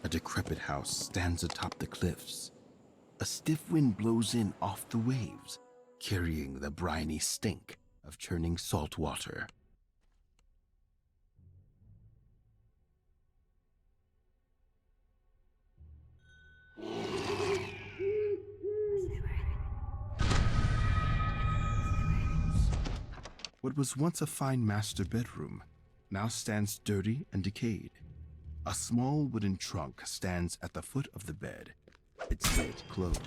A decrepit house stands atop the cliffs. A stiff wind blows in off the waves, carrying the briny stink of churning salt water. What was once a fine master bedroom now stands dirty and decayed. A small wooden trunk stands at the foot of the bed, its lid closed.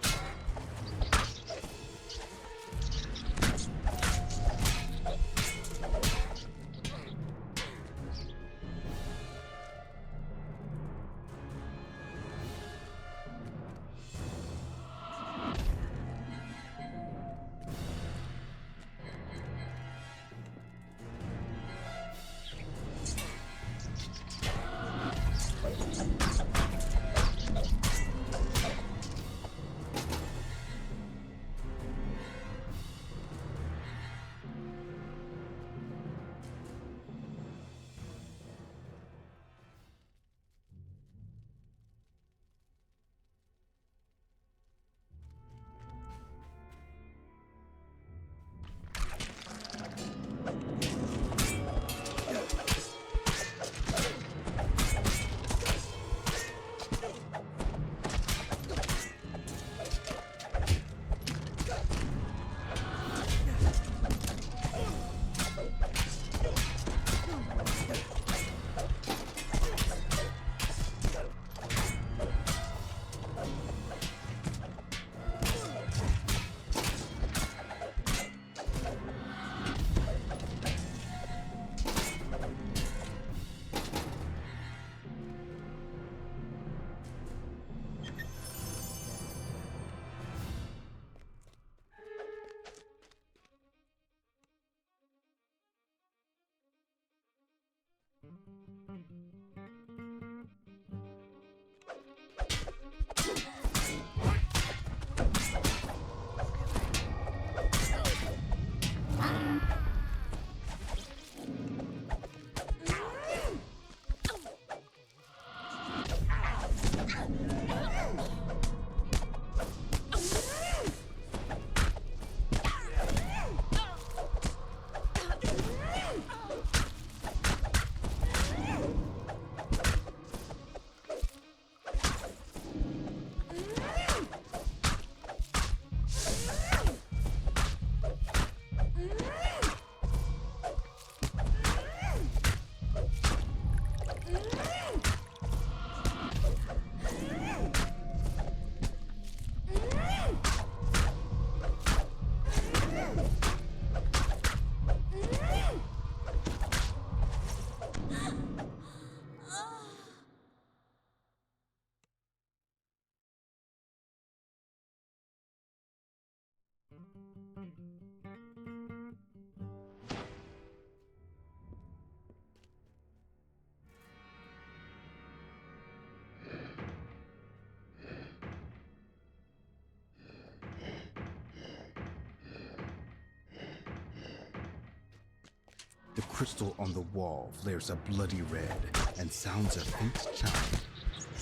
The crystal on the wall flares a bloody red and sounds a faint chime.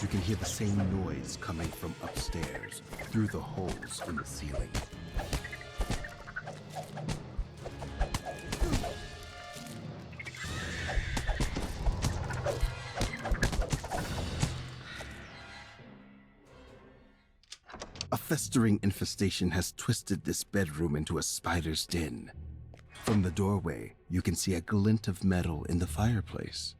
You can hear the same noise coming from upstairs through the holes in the ceiling. A festering infestation has twisted this bedroom into a spider's den. From the doorway, you can see a glint of metal in the fireplace.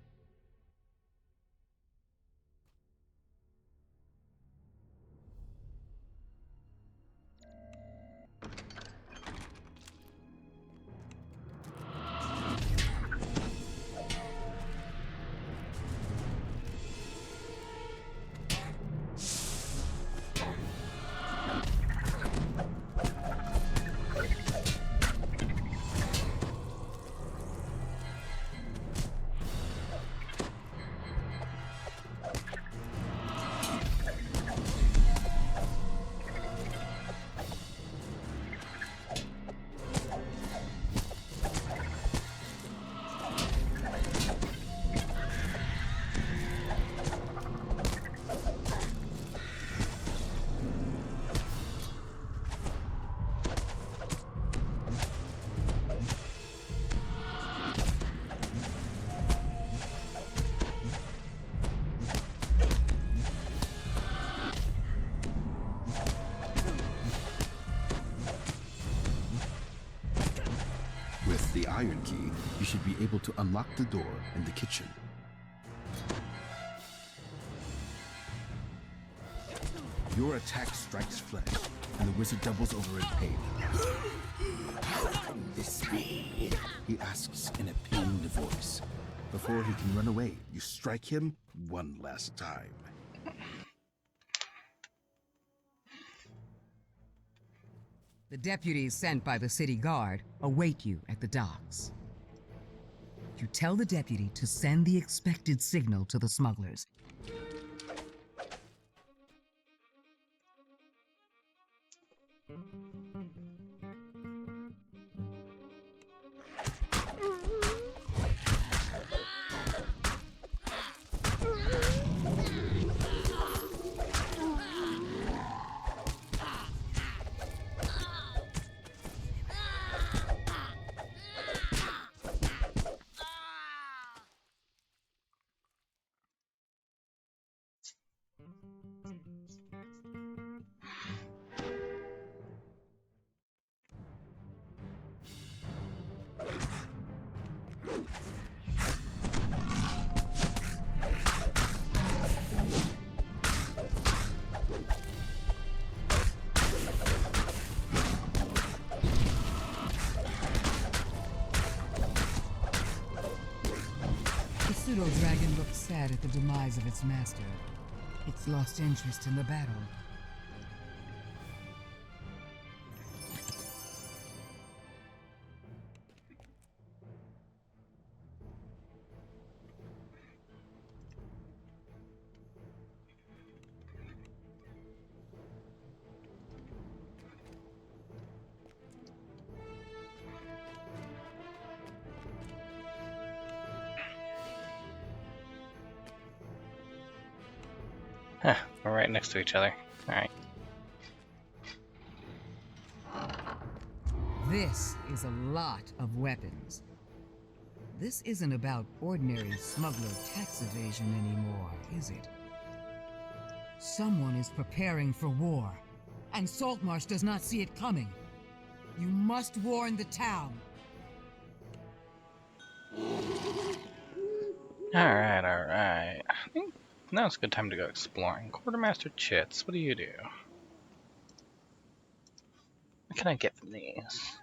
iron key, you should be able to unlock the door in the kitchen. Your attack strikes flesh, and the wizard doubles over in pain. How can this be? He asks in a pained voice. Before he can run away, you strike him one last time. The deputies sent by the city guard await you at the docks. You tell the deputy to send the expected signal to the smugglers. The pseudo-dragon looks sad at the demise of its master. It's lost interest in the battle. Huh, we're right next to each other. Alright. This is a lot of weapons. This isn't about ordinary smuggler tax evasion anymore, is it? Someone is preparing for war, and Saltmarsh does not see it coming. You must warn the town. Alright, alright. I think now it's a good time to go exploring. Quartermaster Chits, what do you do? What can I get from these?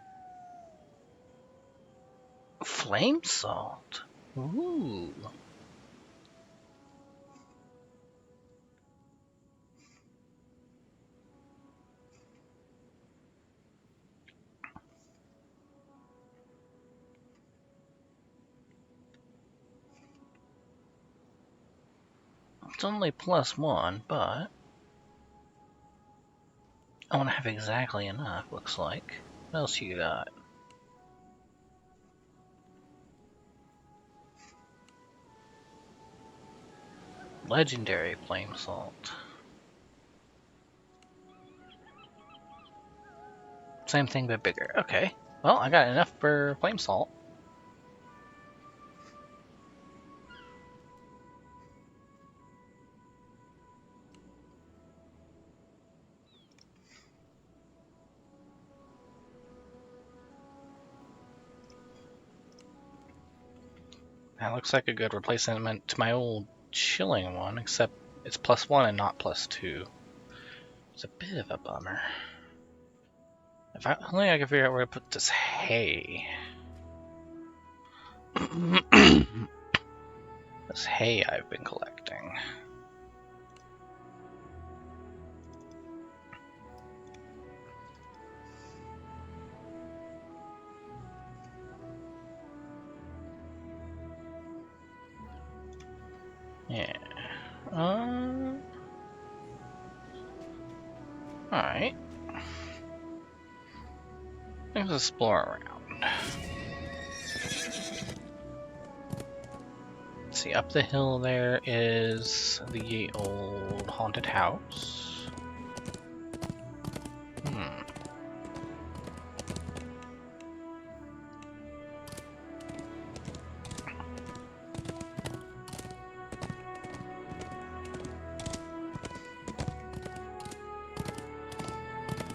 Flame salt. Ooh. It's only +1, but I want to have exactly enough, looks like. What else you got? Legendary flame salt. Same thing but bigger. Okay. Well, I got enough for flame salt. That looks like a good replacement to my old chilling one, except it's +1 and not +2. It's a bit of a bummer. If only I could figure out where to put this hay. This hay I've been collecting. Yeah. Alright. Let's explore around. Let's see, up the hill there is the old haunted house.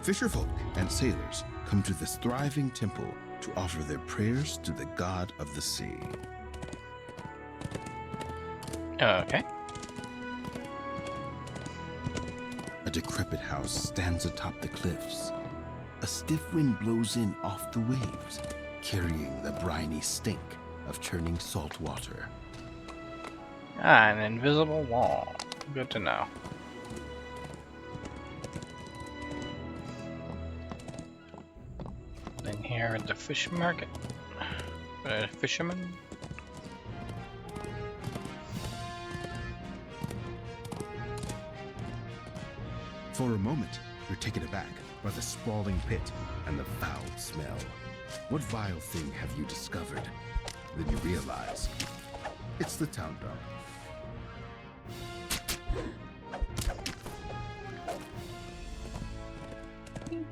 Fisherfolk and sailors come to this thriving temple to offer their prayers to the god of the sea. Okay. A decrepit house stands atop the cliffs. A stiff wind blows in off the waves, carrying the briny stink of churning salt water. Ah, an invisible wall. Good to know. Then here at the fish market. Fisherman? For a moment, you're taken aback by the sprawling pit and the foul smell. What vile thing have you discovered? Then you realize it's the town dump.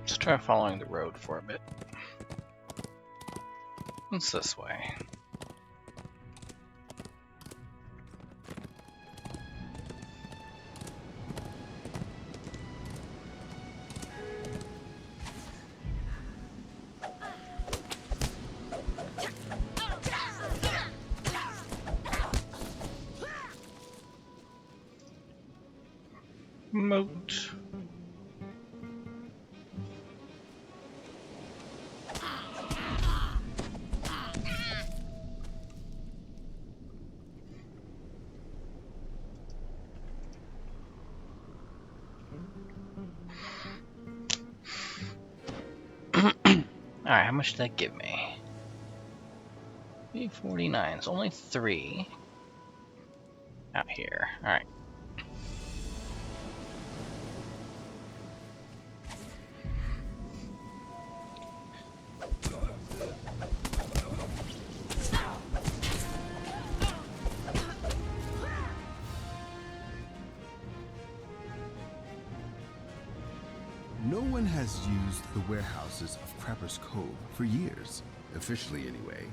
Let's try following the road for a bit. It's this way. Moat. Alright, how much did that give me? 849. It's only 3 out here. Alright. No one has used the warehouses of Crapper's Cove for years, officially anyway.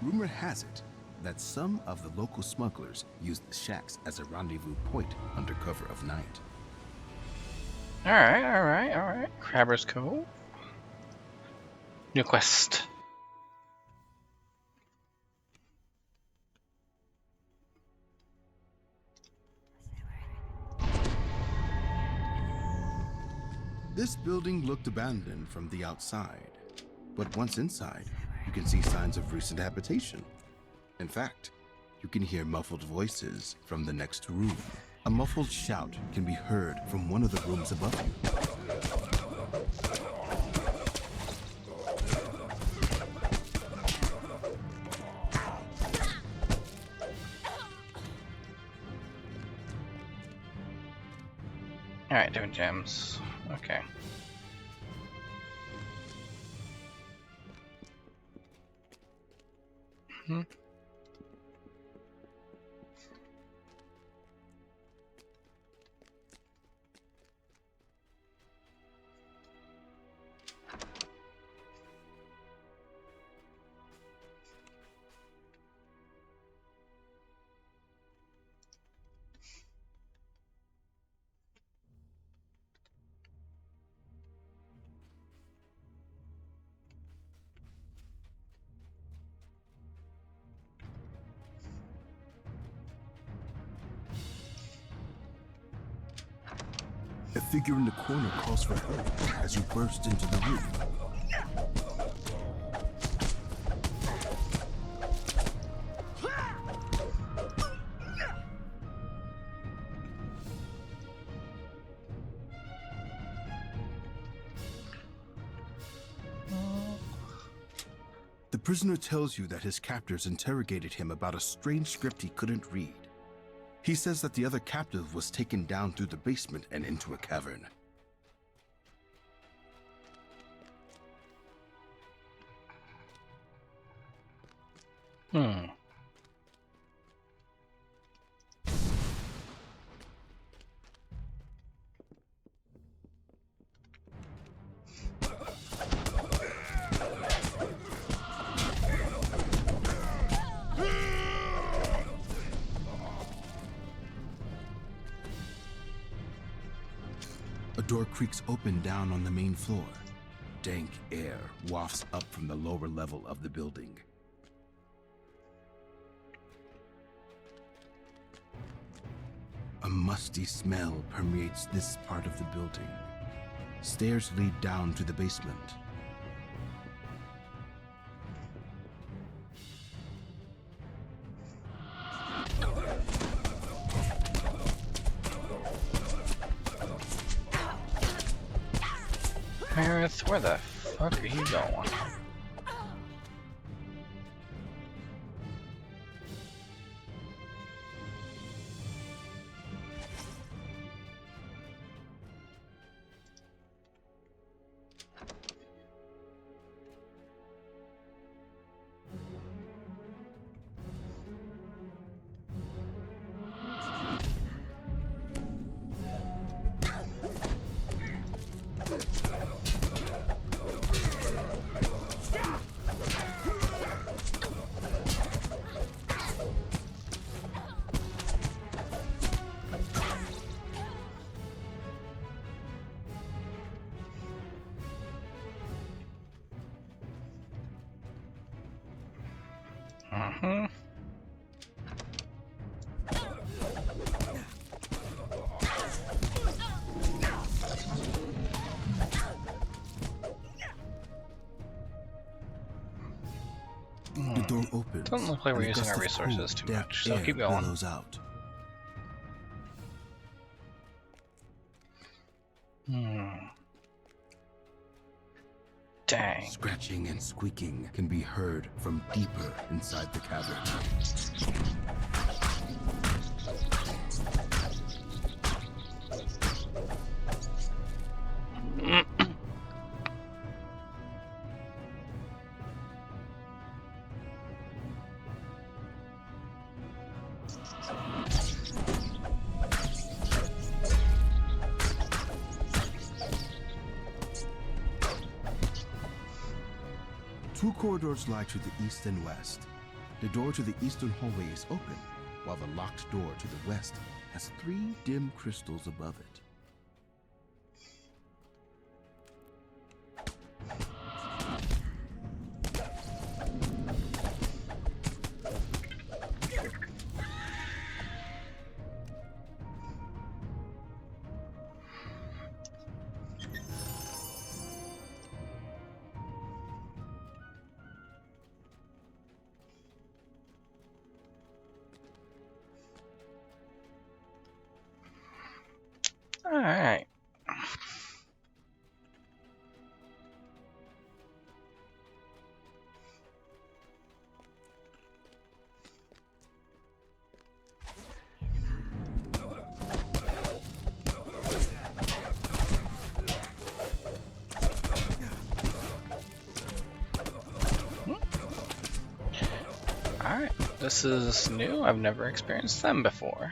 Rumor has it that some of the local smugglers use the shacks as a rendezvous point under cover of night. Alright. Crabber's Cove. New quest. This building looked abandoned from the outside, but once inside, you can see signs of recent habitation. In fact, you can hear muffled voices from the next room. A muffled shout can be heard from one of the rooms above you. Alright, different gems. Okay. A figure in the corner calls for help as you burst into the room. The prisoner tells you that his captors interrogated him about a strange script he couldn't read. He says that the other captive was taken down through the basement and into a cavern. A door creaks open down on the main floor. dank air wafts up from the lower level of the building. A musty smell permeates this part of the building. Stairs lead down to the basement. Harris, where the fuck are you going? The door opens. Doesn't look like we're and a using gust our of resources cool, too damp much, so air keep going. billows out. Dang. Scratching and squeaking can be heard from deeper inside the cavern. Two corridors lie to the east and west. The door to the eastern hallway is open, while the locked door to the west has 3 dim crystals above it. Alright. Alright, this is new. I've never experienced them before.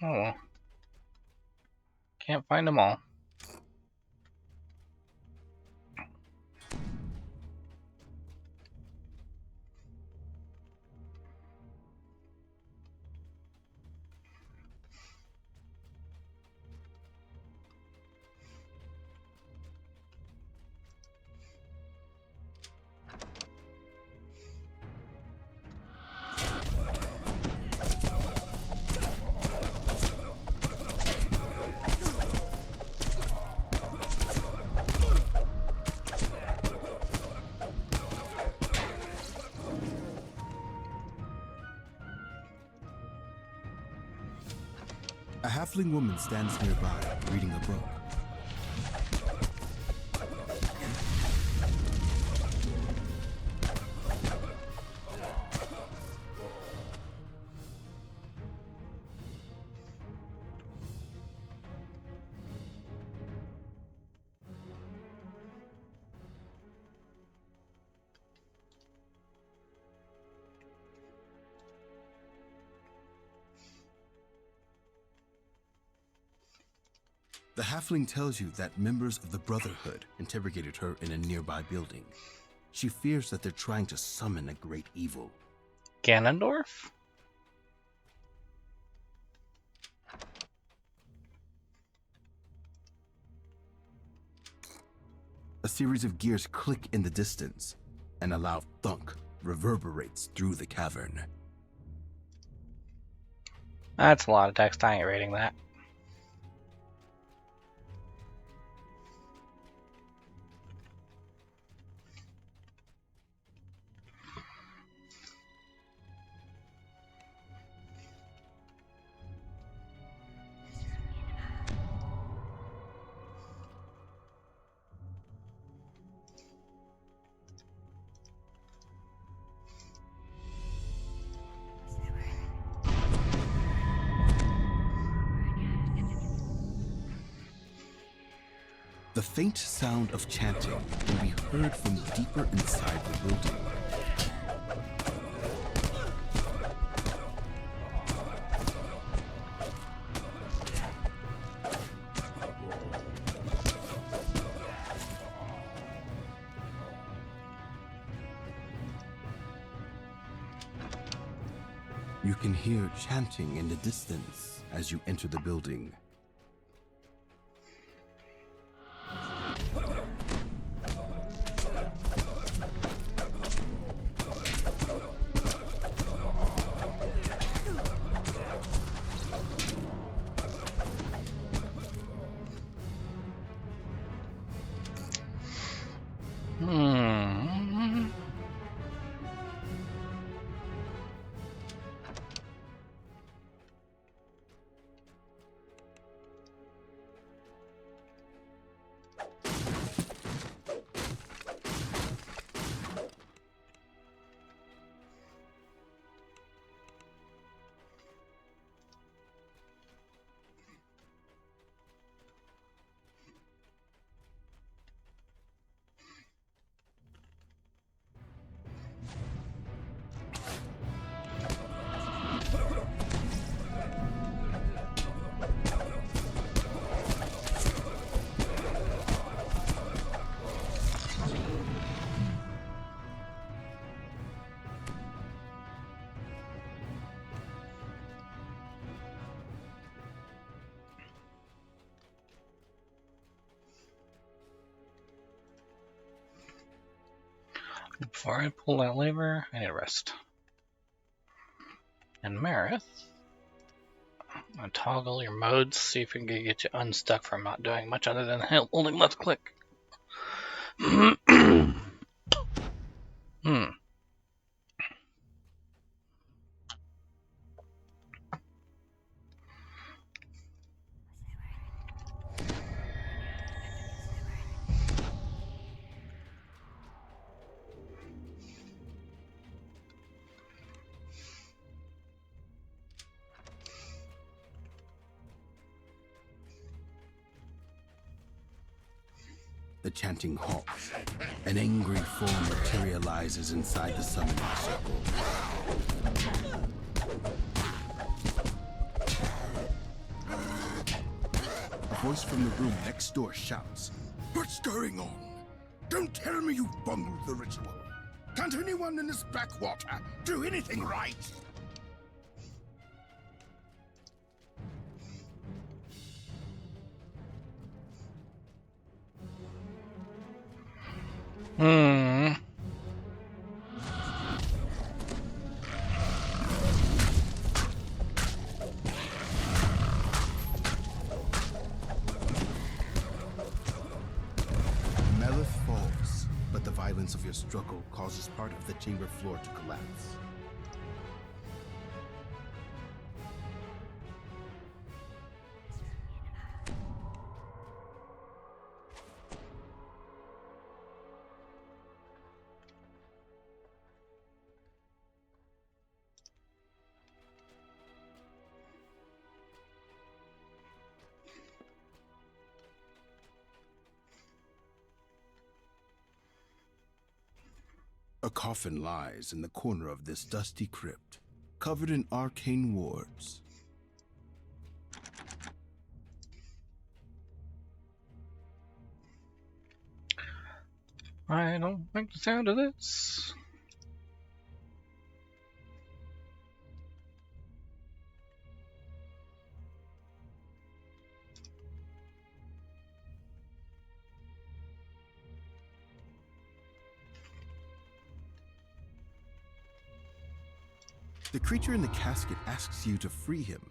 Oh well. Can't find them all. A halfling woman stands nearby, reading a book. The halfling tells you that members of the Brotherhood interrogated her in a nearby building. She fears that they're trying to summon a great evil. Ganondorf? A series of gears click in the distance, and a loud thunk reverberates through the cavern. That's a lot of text. I ain't reading that. The faint sound of chanting can be heard from deeper inside the building. You can hear chanting in the distance as you enter the building. Before I pull that lever, I need a rest. And Marith, I'm gonna toggle your modes, see if we can get you unstuck from not doing much other than holding left click. The chanting halts. An angry form materializes inside the summoning circle. A voice from the room next door shouts, "What's going on? Don't tell me you bungled the ritual. Can't anyone in this backwater do anything right?" Melith falls, but the violence of your struggle causes part of the chamber floor to collapse. A coffin lies in the corner of this dusty crypt, covered in arcane wards. I don't like the sound of this. The creature in the casket asks you to free him,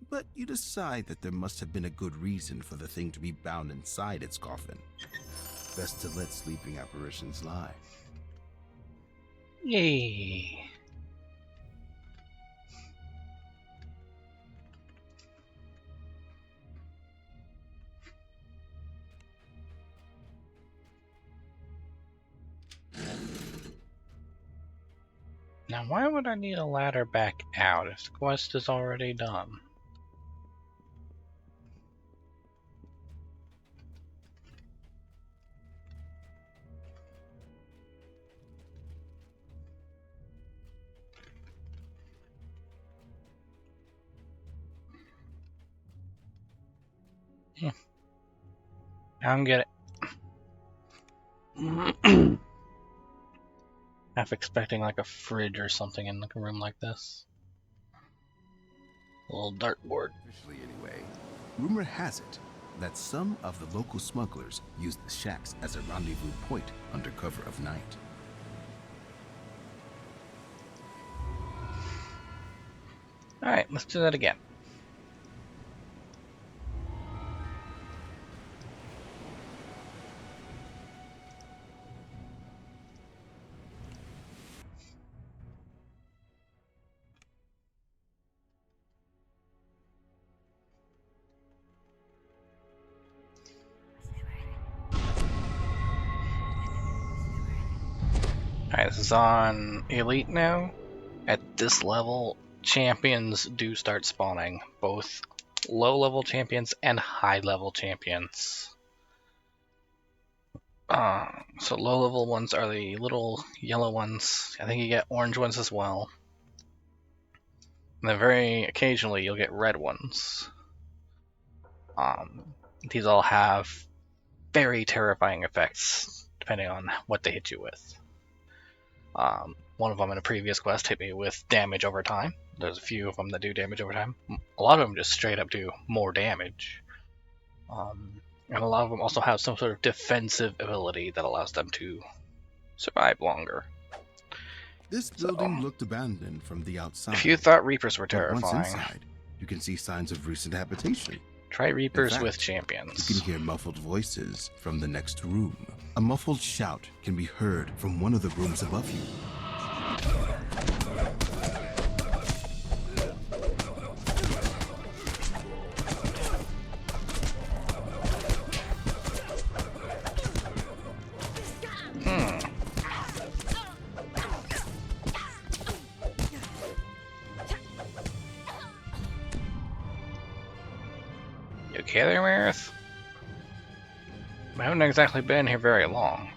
but you decide that there must have been a good reason for the thing to be bound inside its coffin. Best to let sleeping apparitions lie. Yay. Now, why would I need a ladder back out if the quest is already done? I don't get it. Half expecting like a fridge or something in like a room like this. A little dartboard. Officially anyway, rumor has it that some of the local smugglers use the shacks as a rendezvous point under cover of night. Alright, let's do that again. Alright, this is on Elite now. At this level, champions do start spawning. Both low-level champions and high-level champions. So low-level ones are the little yellow ones. I think you get orange ones as well. And then very occasionally you'll get red ones. These all have very terrifying effects, depending on what they hit you with. One of them in a previous quest hit me with damage over time. There's a few of them that do damage over time. A lot of them just straight up do more damage. And a lot of them also have some sort of defensive ability that allows them to survive longer. This building looked abandoned from the outside. If you thought Reapers were But once terrifying, inside, you can see signs of recent habitation. try Reapers fact, with champions. You can hear muffled voices from the next room. A muffled shout can be heard from one of the rooms above you. You okay there, Marith? I haven't exactly been here very long.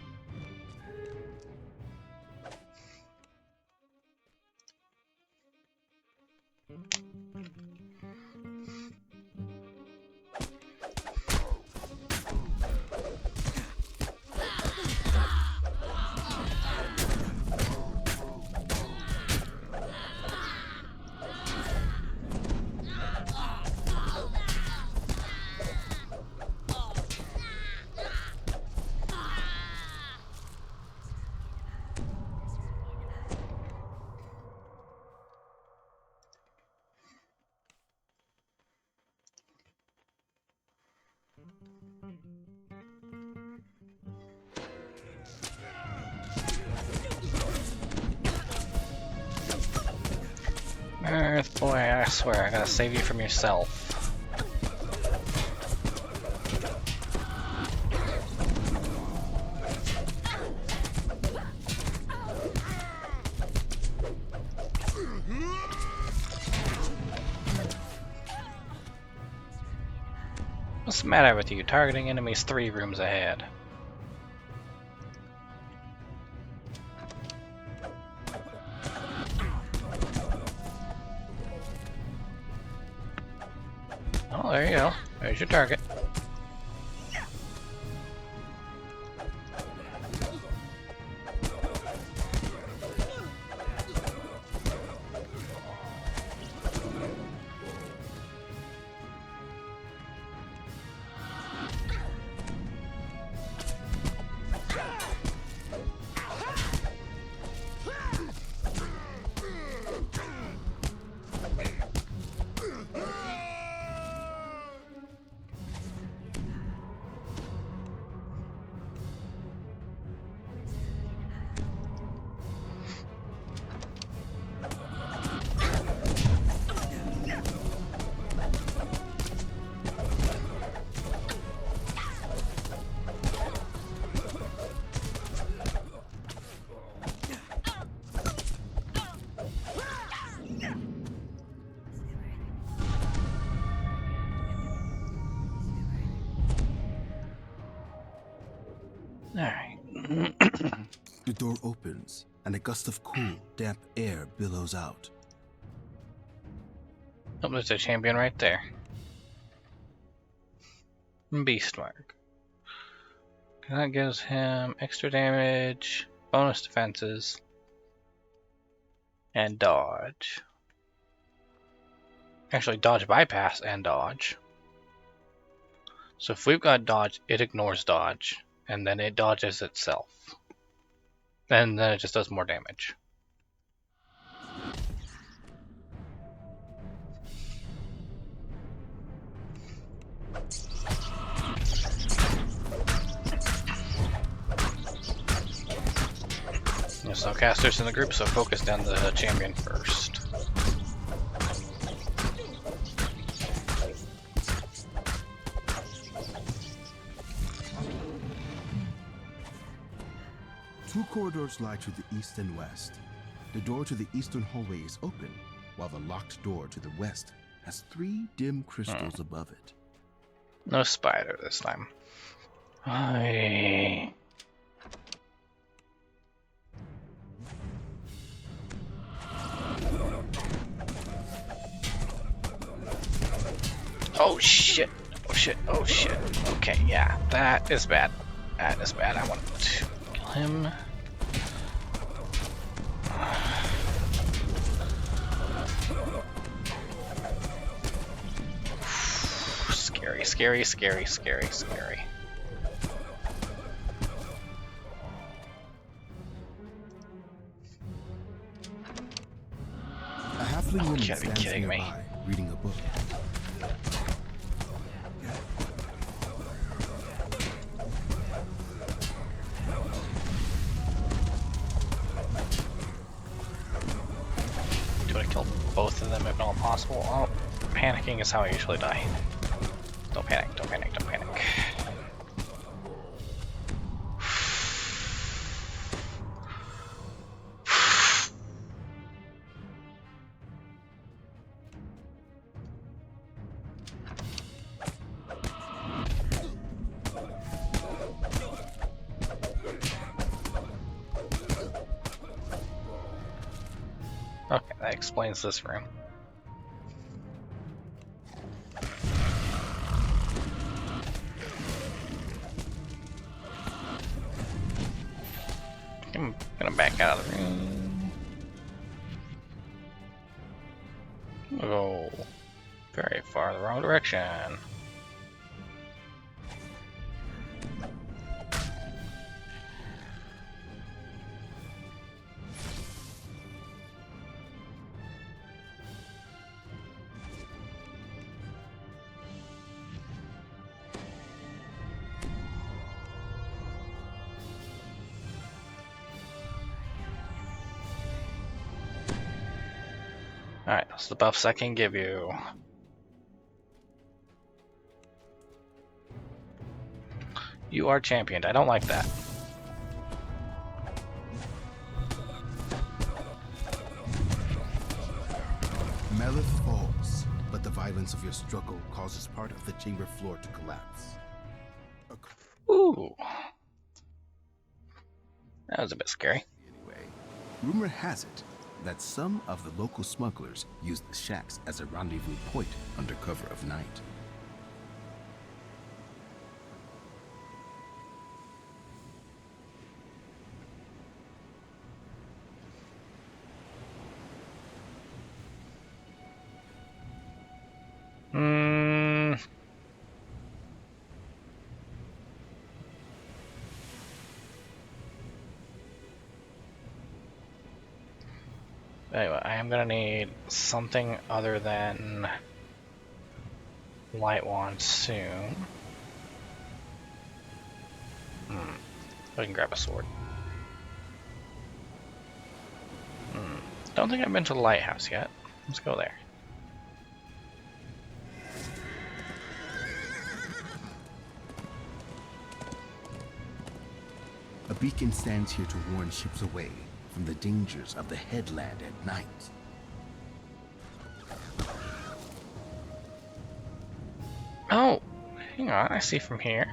Marith, boy, I swear, I gotta save you from yourself. What's the matter with you? Targeting enemies 3 rooms ahead. Oh, there you go. There's your target. Alright. The door opens, and a gust of cool, damp air billows out. Oh, there's a champion right there. Beast mark. That gives him extra damage, bonus defenses, and dodge. Actually, dodge bypass and dodge. So if we've got dodge, it ignores dodge, and then it dodges itself. And then it just does more damage. There's no casters in the group, so focus down the champion first. Two corridors lie to the east and west. The door to the eastern hallway is open, while the locked door to the west has 3 dim crystals above it. No spider this time. Aye. Oh shit! Oh shit! Oh shit! Okay, yeah, that is bad. That is bad. I want to kill him. Scary, scary, scary, scary, scary. A halfling woman gotta be stands kidding me. nearby, reading a book. Do I kill both of them if not possible? Oh, panicking is how I usually die. Don't panic, don't panic, don't panic. Okay, that explains this room. I'm gonna back out of the room. Go very far the wrong direction. Alright, that's the buffs I can give you. You are championed. I don't like that. Melith falls, but the violence of your struggle causes part of the chamber floor to collapse. Ooh. That was a bit scary. Anyway, rumor has it that some of the local smugglers use the shacks as a rendezvous point under cover of night. Anyway, I am gonna need something other than light wand soon. I can grab a sword. Don't think I've been to the lighthouse yet. Let's go there. A beacon stands here to warn ships away from the dangers of the headland at night. Oh, hang on, I see from here.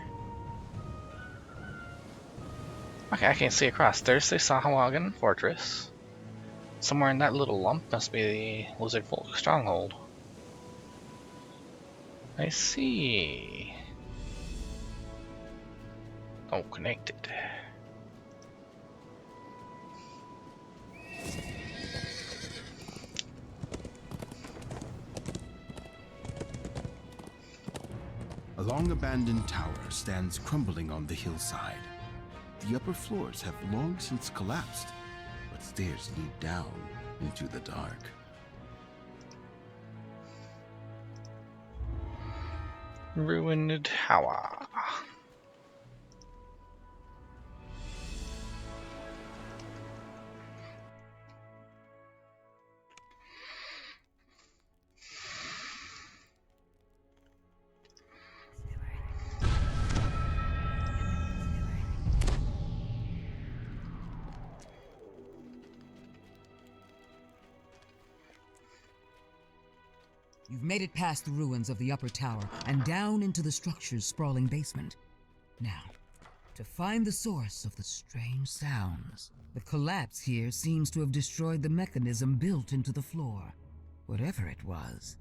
Okay, I can see across. There's the Sahawagan Fortress. Somewhere in that little lump must be the Lizard Folk stronghold. I see. Oh, connected. A long abandoned tower stands crumbling on the hillside. The upper floors have long since collapsed, but stairs lead down into the dark. Ruined tower. You've made it past the ruins of the upper tower and down into the structure's sprawling basement. Now, to find the source of the strange sounds. The collapse here seems to have destroyed the mechanism built into the floor, whatever it was.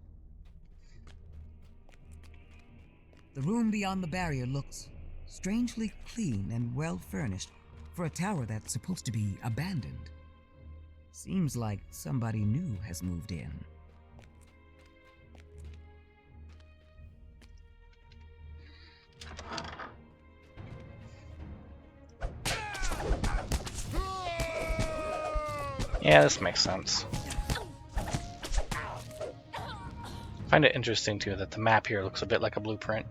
The room beyond the barrier looks strangely clean and well furnished for a tower that's supposed to be abandoned. Seems like somebody new has moved in. Yeah, this makes sense. I find it interesting too that the map here looks a bit like a blueprint.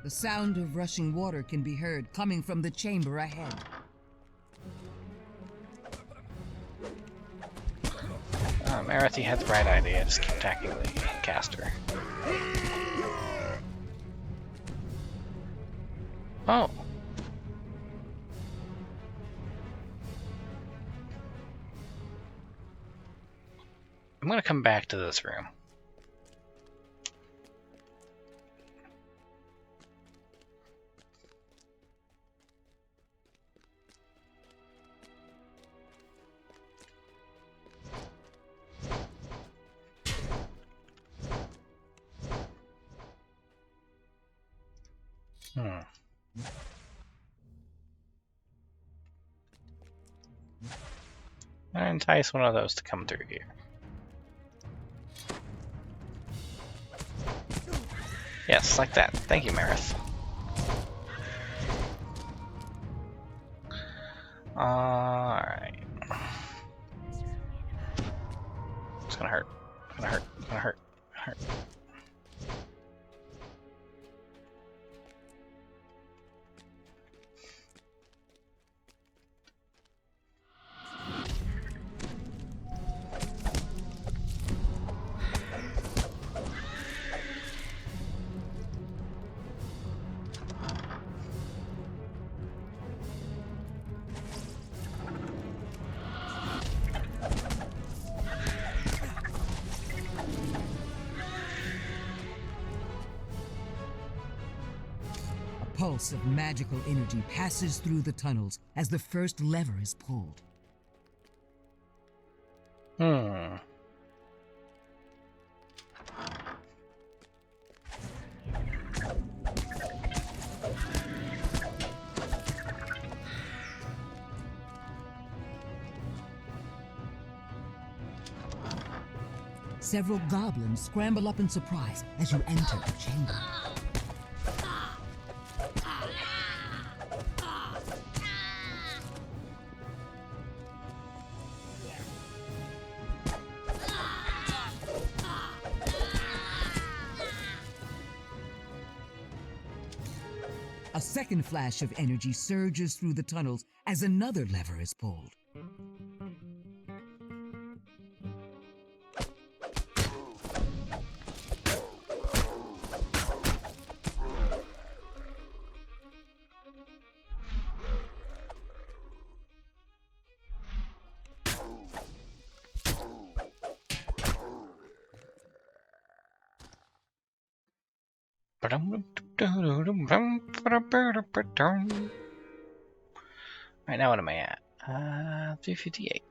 The sound of rushing water can be heard coming from the chamber ahead. Marith, you had the right idea. Just keep attacking the caster. Oh. I'm gonna come back to this room. And entice one of those to come through here. Yes, like that. Thank you, Marith. Alright. It's gonna hurt. It's gonna hurt. It's gonna hurt. Hurt. A pulse of magical energy passes through the tunnels as the first lever is pulled. Several goblins scramble up in surprise as you enter the chamber. second flash of energy surges through the tunnels as another lever is pulled. Right now, what am I at? 358.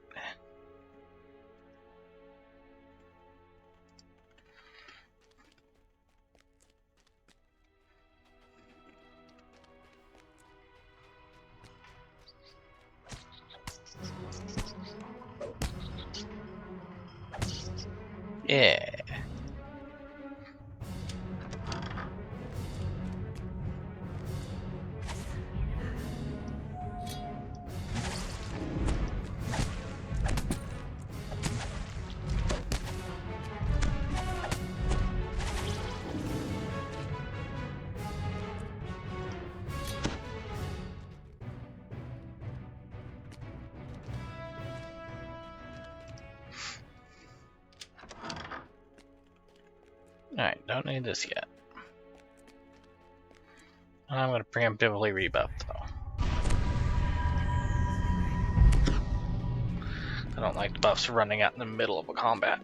Yeah. Alright, don't need this yet. I'm gonna preemptively rebuff though. I don't like the buffs running out in the middle of a combat.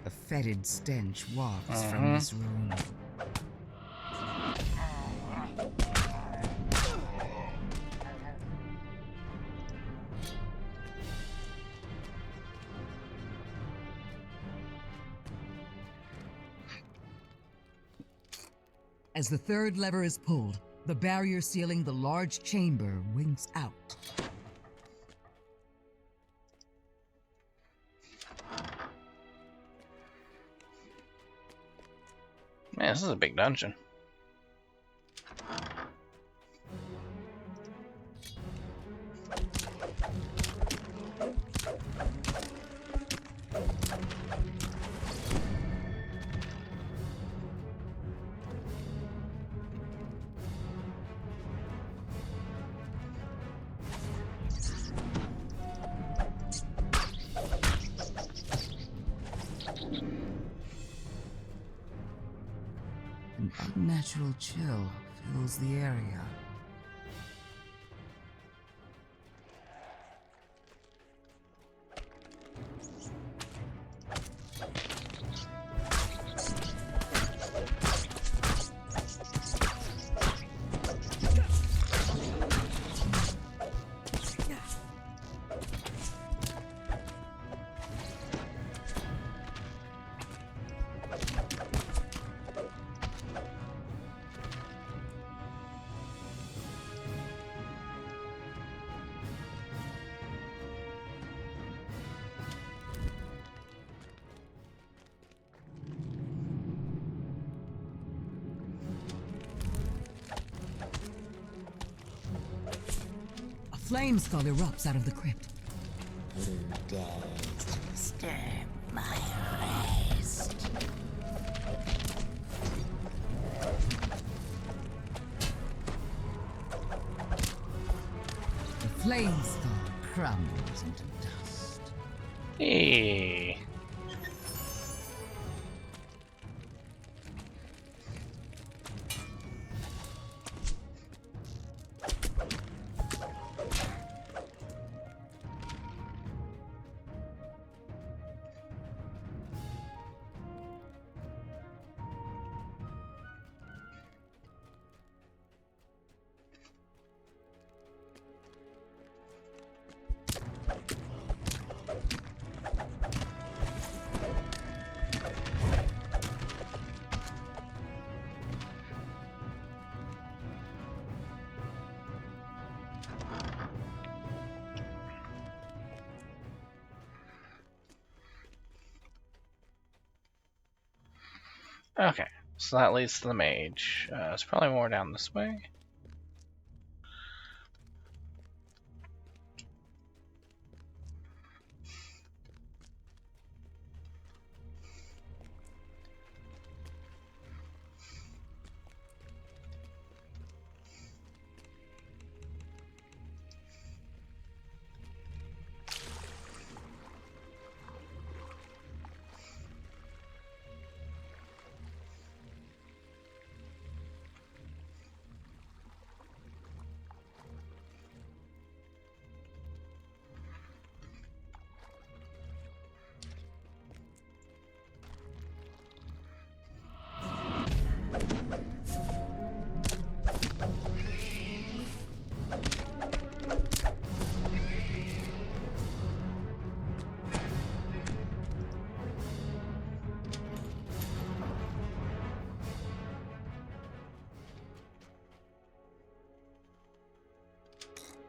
A fetid stench wafts from this room. As the third lever is pulled, the barrier sealing the large chamber winks out. Man, this is a big dungeon. An unnatural chill fills the area. Flame skull erupts out of the crypt. Who dares to disturb my rest? The flame skull crumbles into dust. Hey. Okay, so that leads to the mage. It's probably more down this way.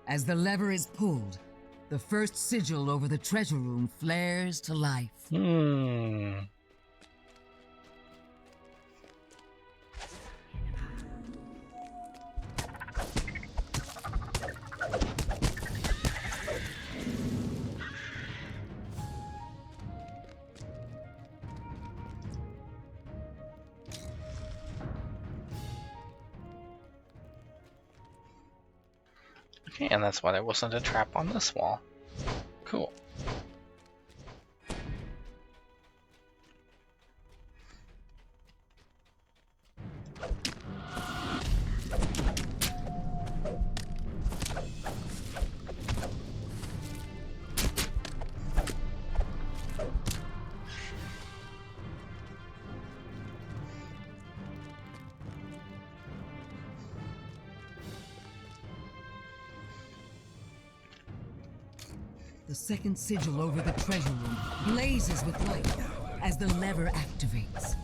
As the lever is pulled, the first sigil over the treasure room flares to life. Okay, and that's why there wasn't a trap on this wall. Cool. The second sigil over the treasure room blazes with light as the lever activates.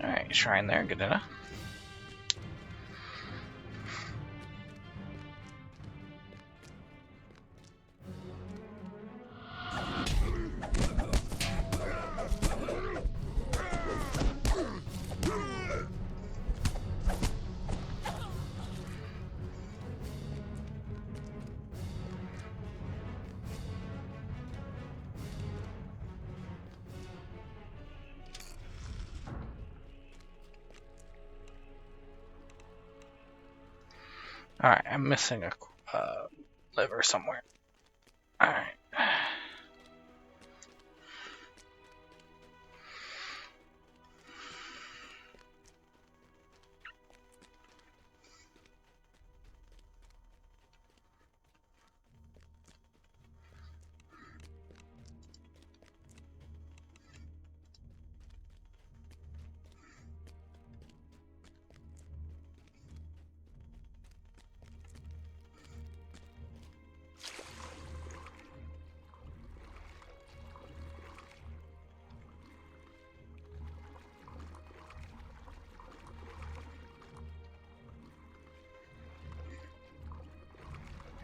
Alright, shrine there, good enough. Alright, I'm missing a lever somewhere. Alright.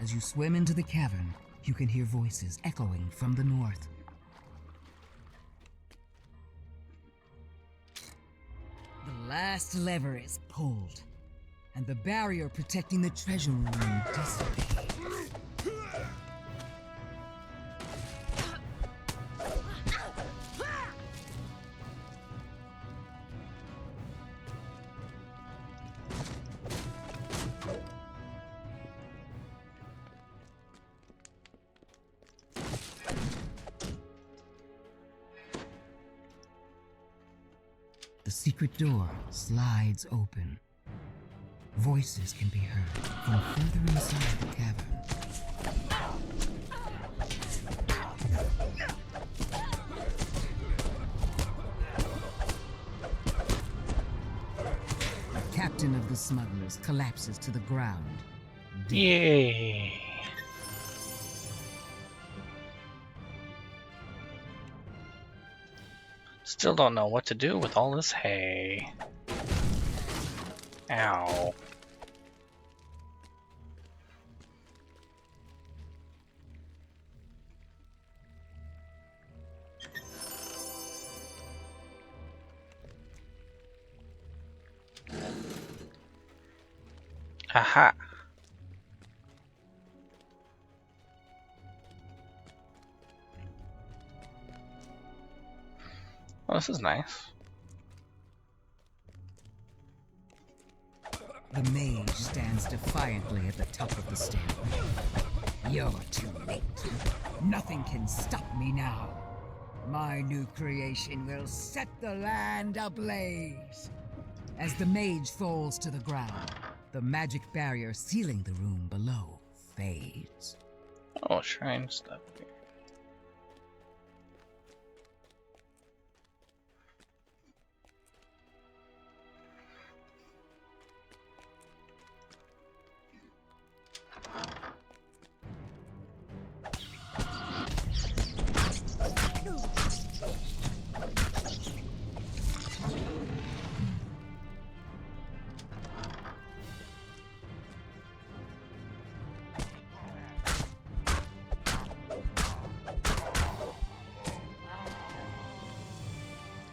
As you swim into the cavern, you can hear voices echoing from the north. The last lever is pulled, and the barrier protecting the treasure room dissipates. The secret door slides open. Voices can be heard from further inside the cavern. The captain of the smugglers collapses to the ground. Yay! Still don't know what to do with all this hay. Ow. Haha. Well, this is nice. The mage stands defiantly at the top of the stairway. You're too late. Nothing can stop me now. My new creation will set the land ablaze. As the mage falls to the ground, the magic barrier sealing the room below fades. Oh, shrine stuff here.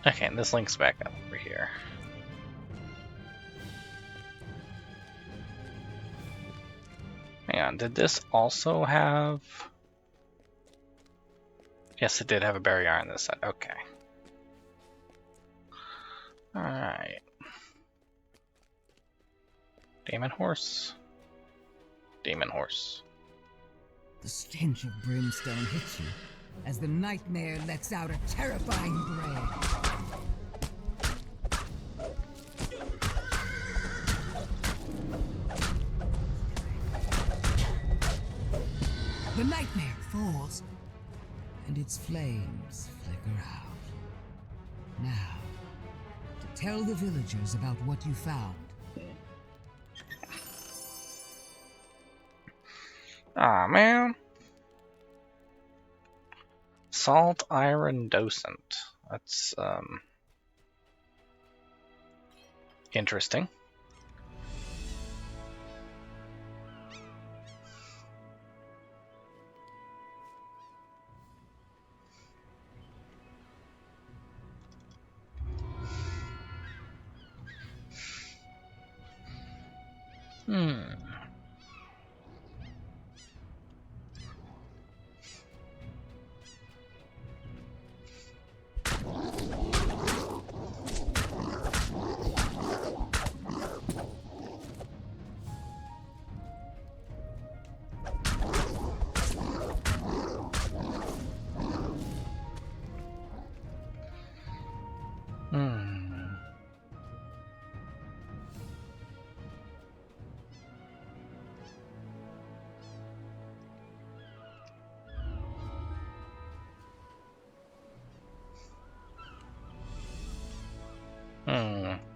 Okay, and this links back up over here. Hang on, did this also have... Yes, it did have a barrier on this side. Okay. Alright. Demon horse. Demon horse. The stench of brimstone hits you as the nightmare lets out a terrifying bray. The nightmare falls, and its flames flicker out. Now, to tell the villagers about what you found. Aw, man. Salt iron docent. That's, interesting.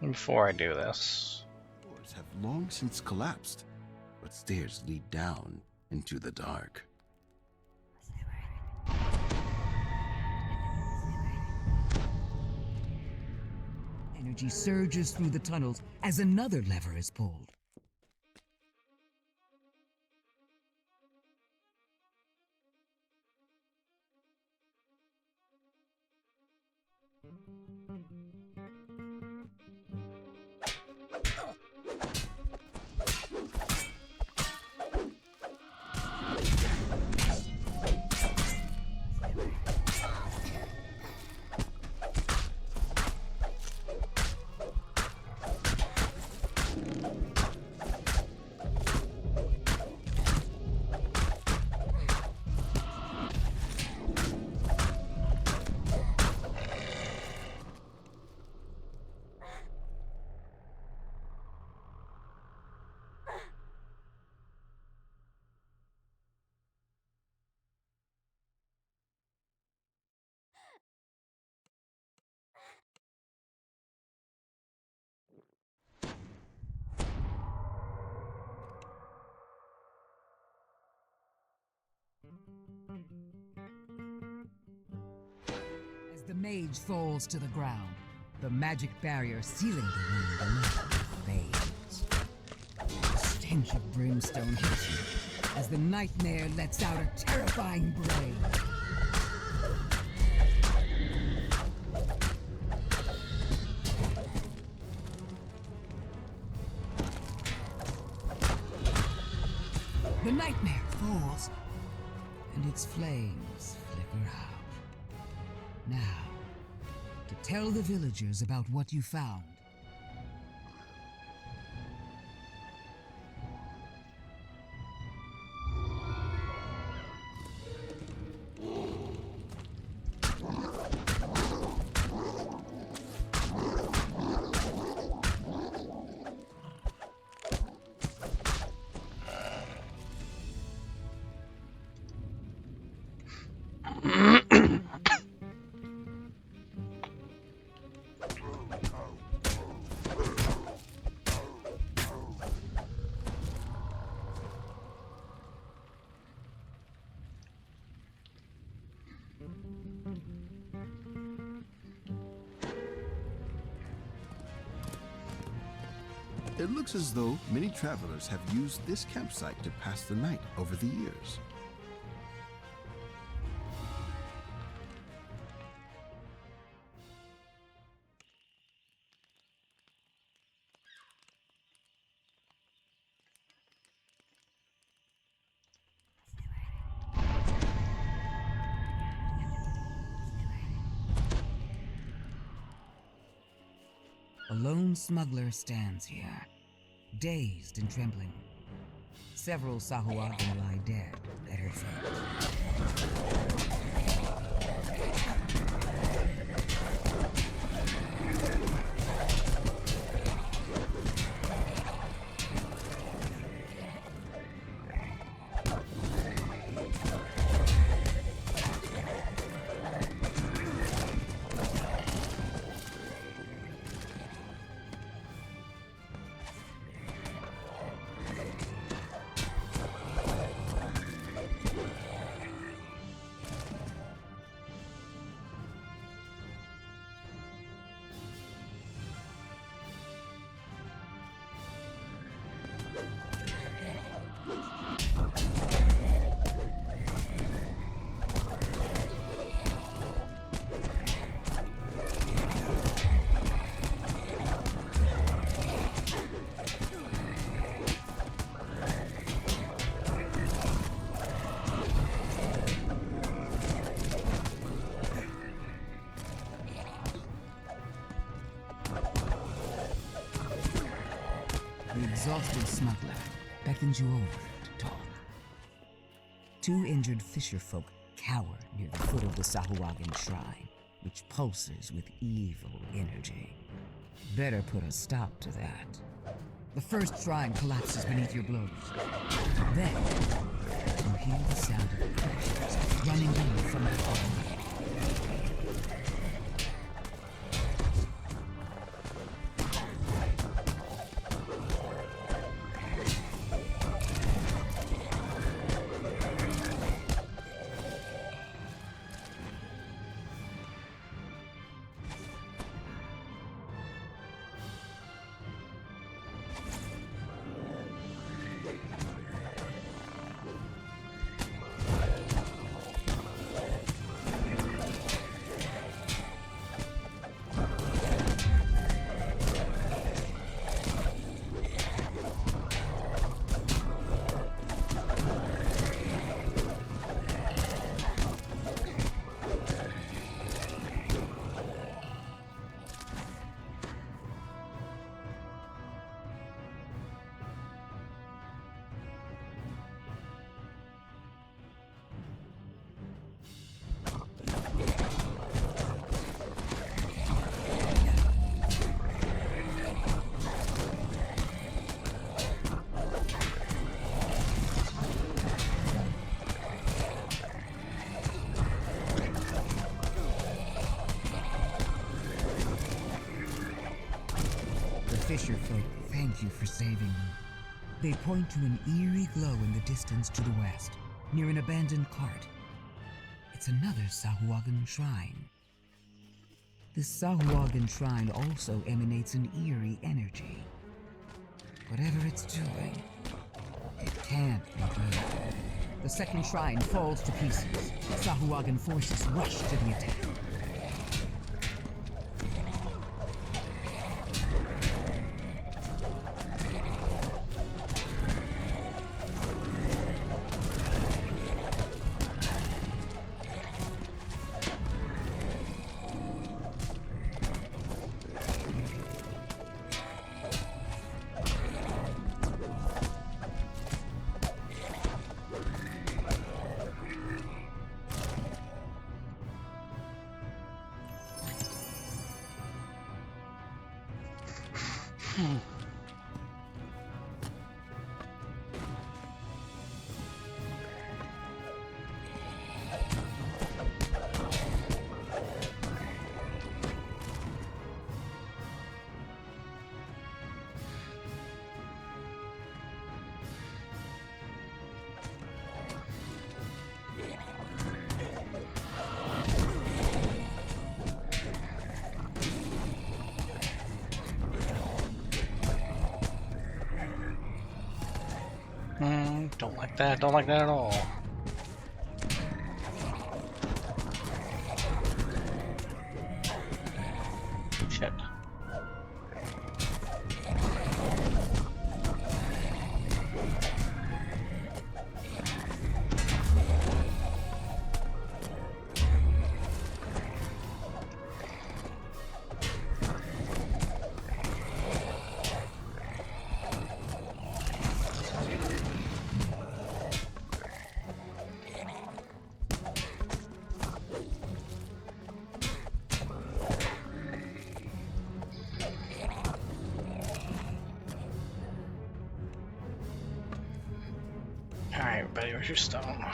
Before I do this. Doors have long since collapsed, but stairs lead down into the dark. Energy surges through the tunnels as another lever is pulled. As the mage falls to the ground, the magic barrier sealing the room below fades. The stench of brimstone hits you as the nightmare lets out a terrifying bray. The nightmare falls, and its flames flicker out. Now, to tell the villagers about what you found. It looks as though many travelers have used this campsite to pass the night over the years. A lone smuggler stands here, dazed and trembling. Several Sahuagin lie dead at her feet. The exhausted smuggler beckons you over to talk. Two injured fisherfolk cower near the foot of the Sahuagin shrine, which pulses with evil energy. Better put a stop to that. The first shrine collapses beneath your blows. Then, you hear the sound of crashes running in from the far. Fisherfolk thank you for saving them. They point to an eerie glow in the distance to the west, near an abandoned cart. It's another Sahuagin shrine. This Sahuagin shrine also emanates an eerie energy. Whatever it's doing, it can't be good. The second shrine falls to pieces. Sahuagin forces rush to the attack. Don't like that. Don't like that at all. Shit. Treasure stone.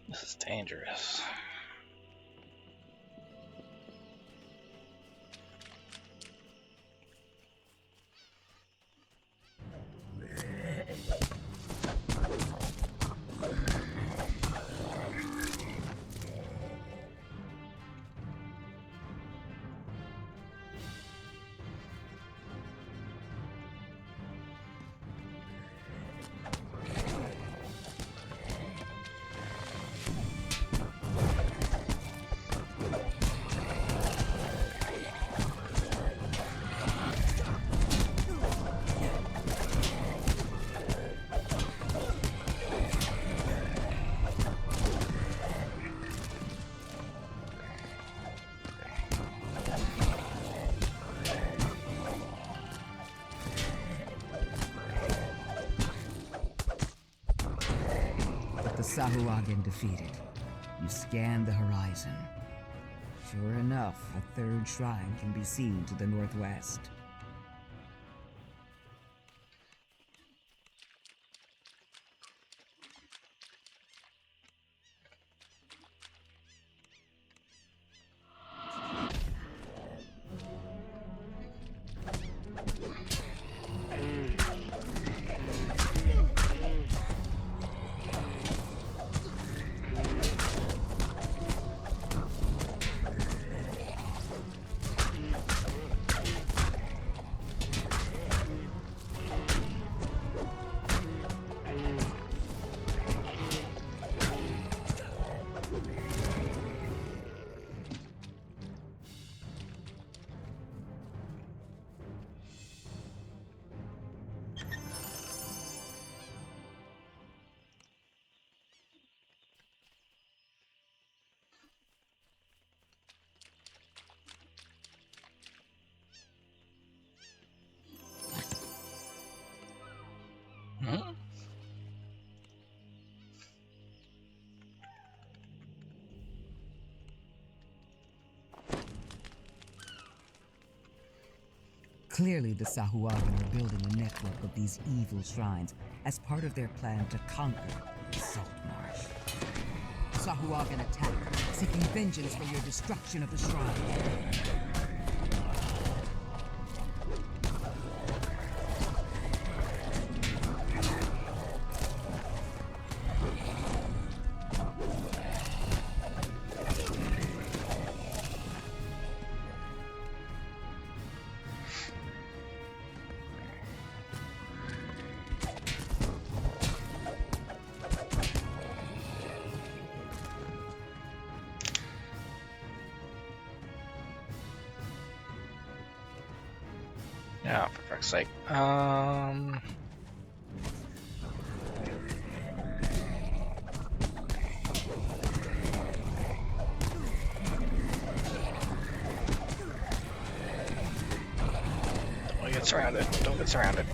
This is dangerous. The Sahuagin defeated. You scan the horizon. Sure enough, a third shrine can be seen to the northwest. Hmm? Clearly, the Sahuagin are building a network of these evil shrines as part of their plan to conquer Saltmarsh. Sahuagin attack, seeking vengeance for your destruction of the shrine. Yeah, for fuck's sake. Don't get surrounded. Don't get surrounded.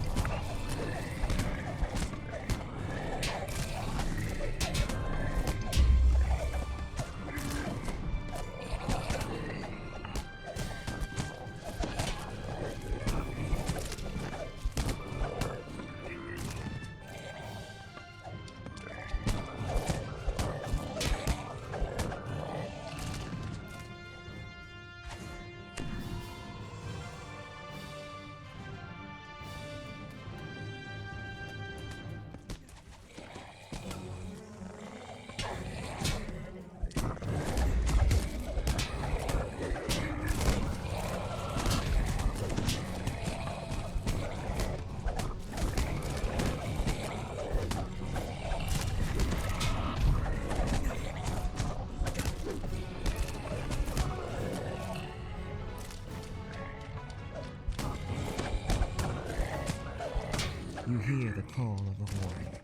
hear the call of the horde.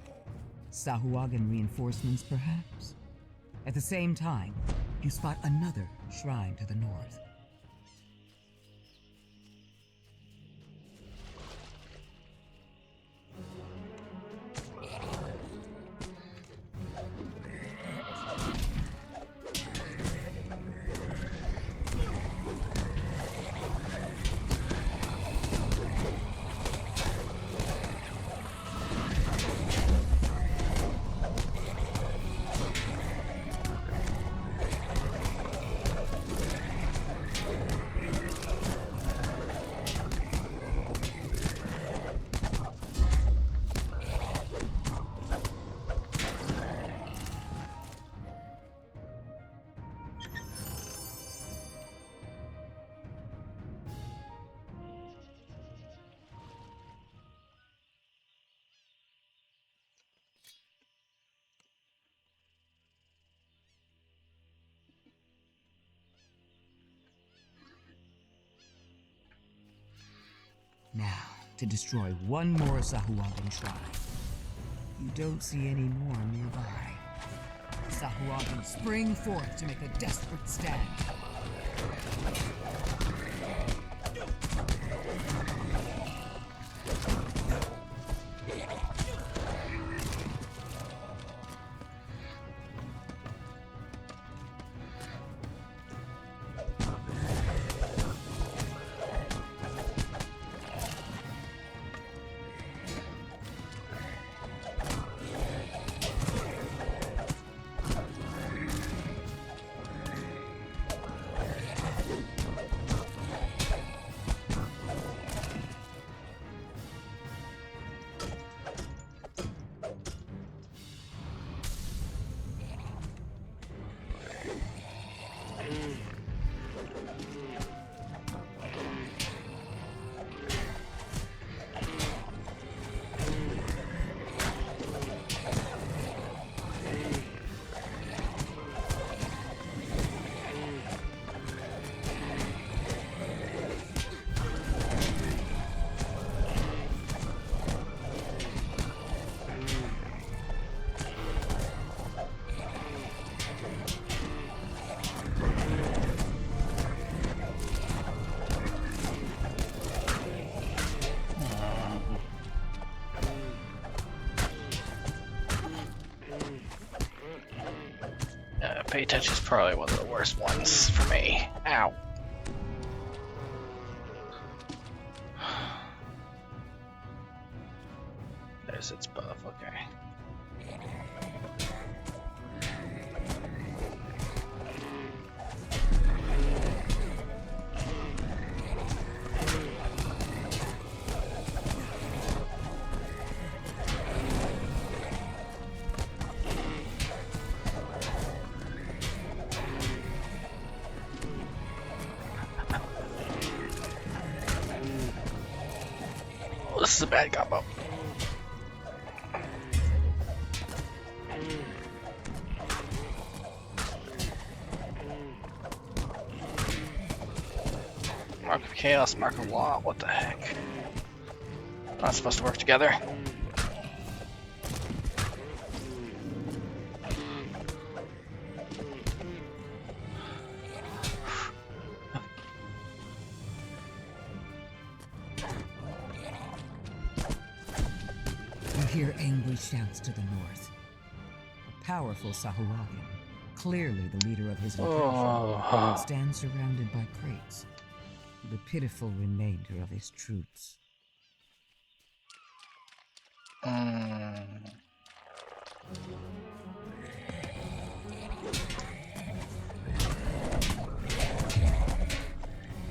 Sahuagin reinforcements, perhaps? At the same time, you spot another shrine to the north. Now, to destroy one more Sahuagin shrine. You don't see any more nearby. Sahuagin spring forth to make a desperate stand. Pay Touch is probably one of the worst ones for me. Ow. There's its buff, okay. This is a bad combo. Mark of Chaos, Mark of Law, what the heck? Not supposed to work together. You hear angry shouts to the north. A powerful Sahuagin, clearly the leader of his location, stands surrounded by crates, the pitiful remainder of his troops.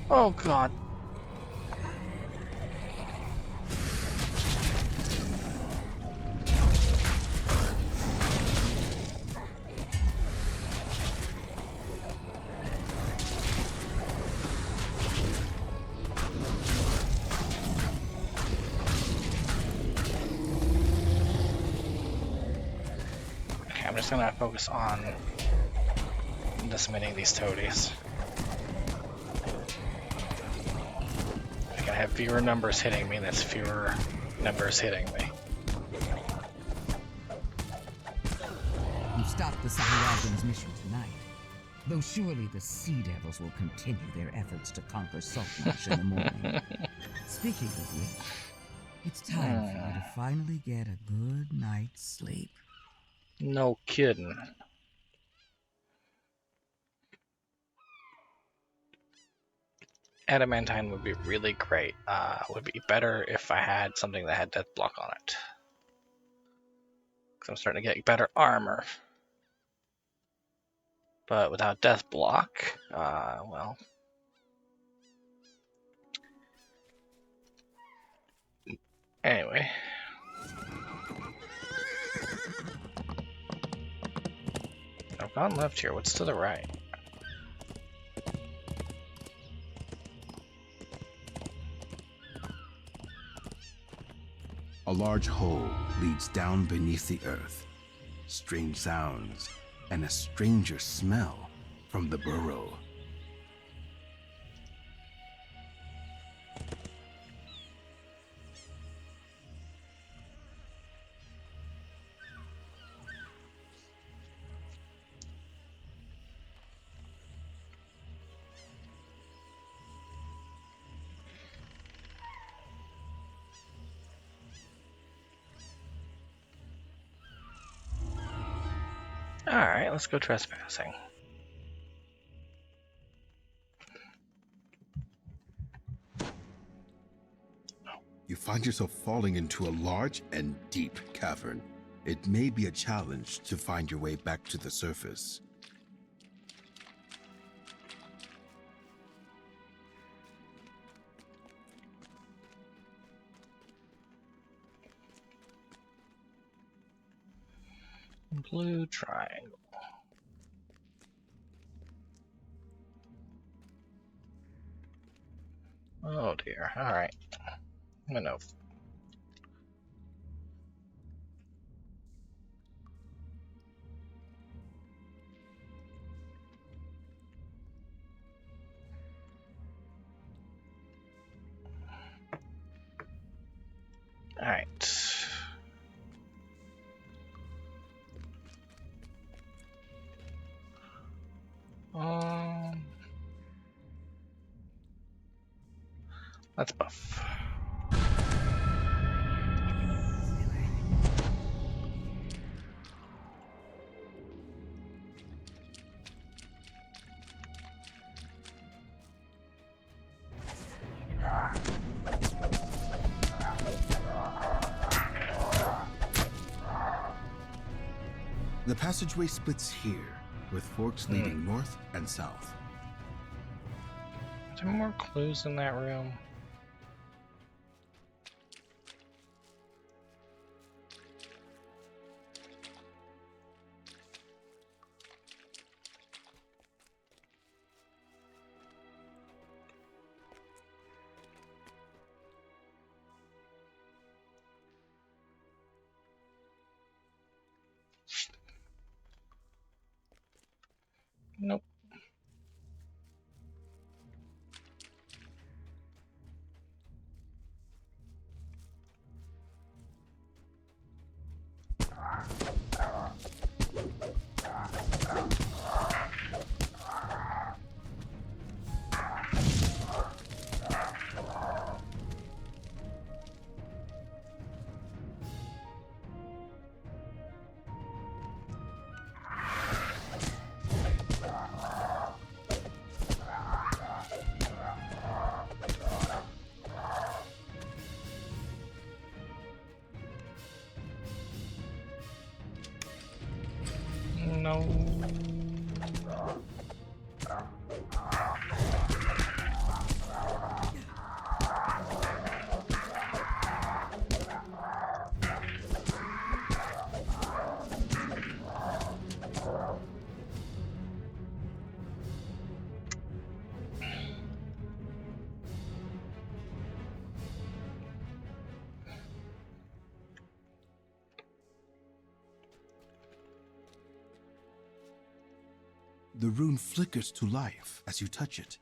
Oh god. I'm just gonna focus on decimating these toadies. I can have fewer numbers hitting me, that's fewer numbers hitting me. stop the Saharagan's mission tonight. Though surely the Sea Devils will continue their efforts to conquer Saltmarsh in the morning. Speaking of which, it's time for you to finally get a good night's sleep. No kidding. Adamantine would be really great. Would be better if I had something that had death block on it. Because I'm starting to get better armor. But without death block, well. Anyway. I've gone left here. What's to the right? A large hole leads down beneath the earth. Strange sounds and a stranger smell from the burrow. Alright, let's go trespassing. You find yourself falling into a large and deep cavern. It may be a challenge to find your way back to the surface. Blue triangle. Oh dear. Alright. I'm gonna. Alright. Let's buff. The passageway splits here, with forks leading north and south. Are there more clues in that room? Nope. No. The rune flickers to life as you touch it.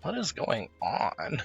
What is going on?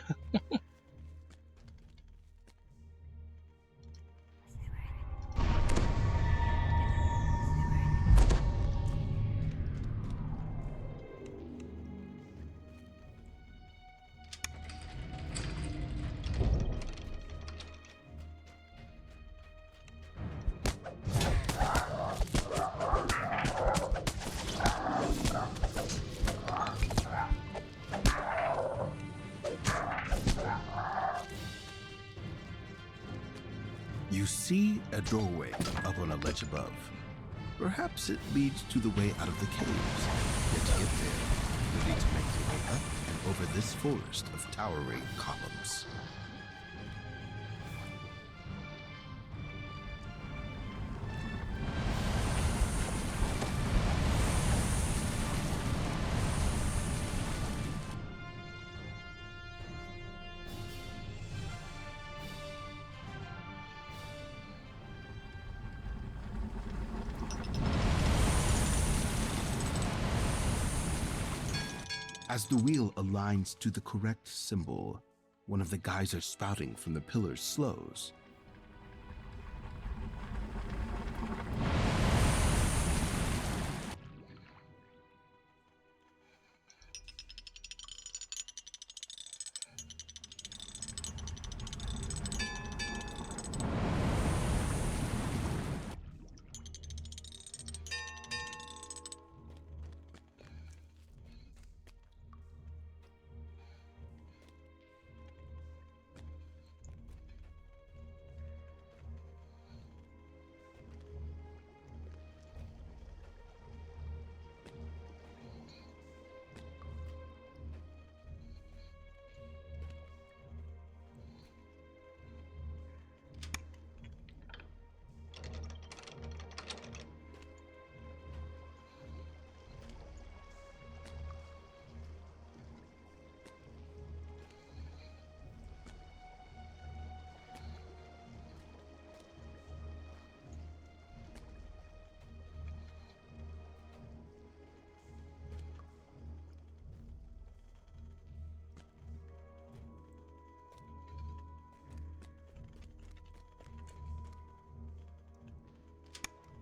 You see a doorway up on a ledge above. Perhaps it leads to the way out of the caves. Yet to get there, you need to make your way up and over this forest of towering columns. As the wheel aligns to the correct symbol, one of the geysers spouting from the pillars slows.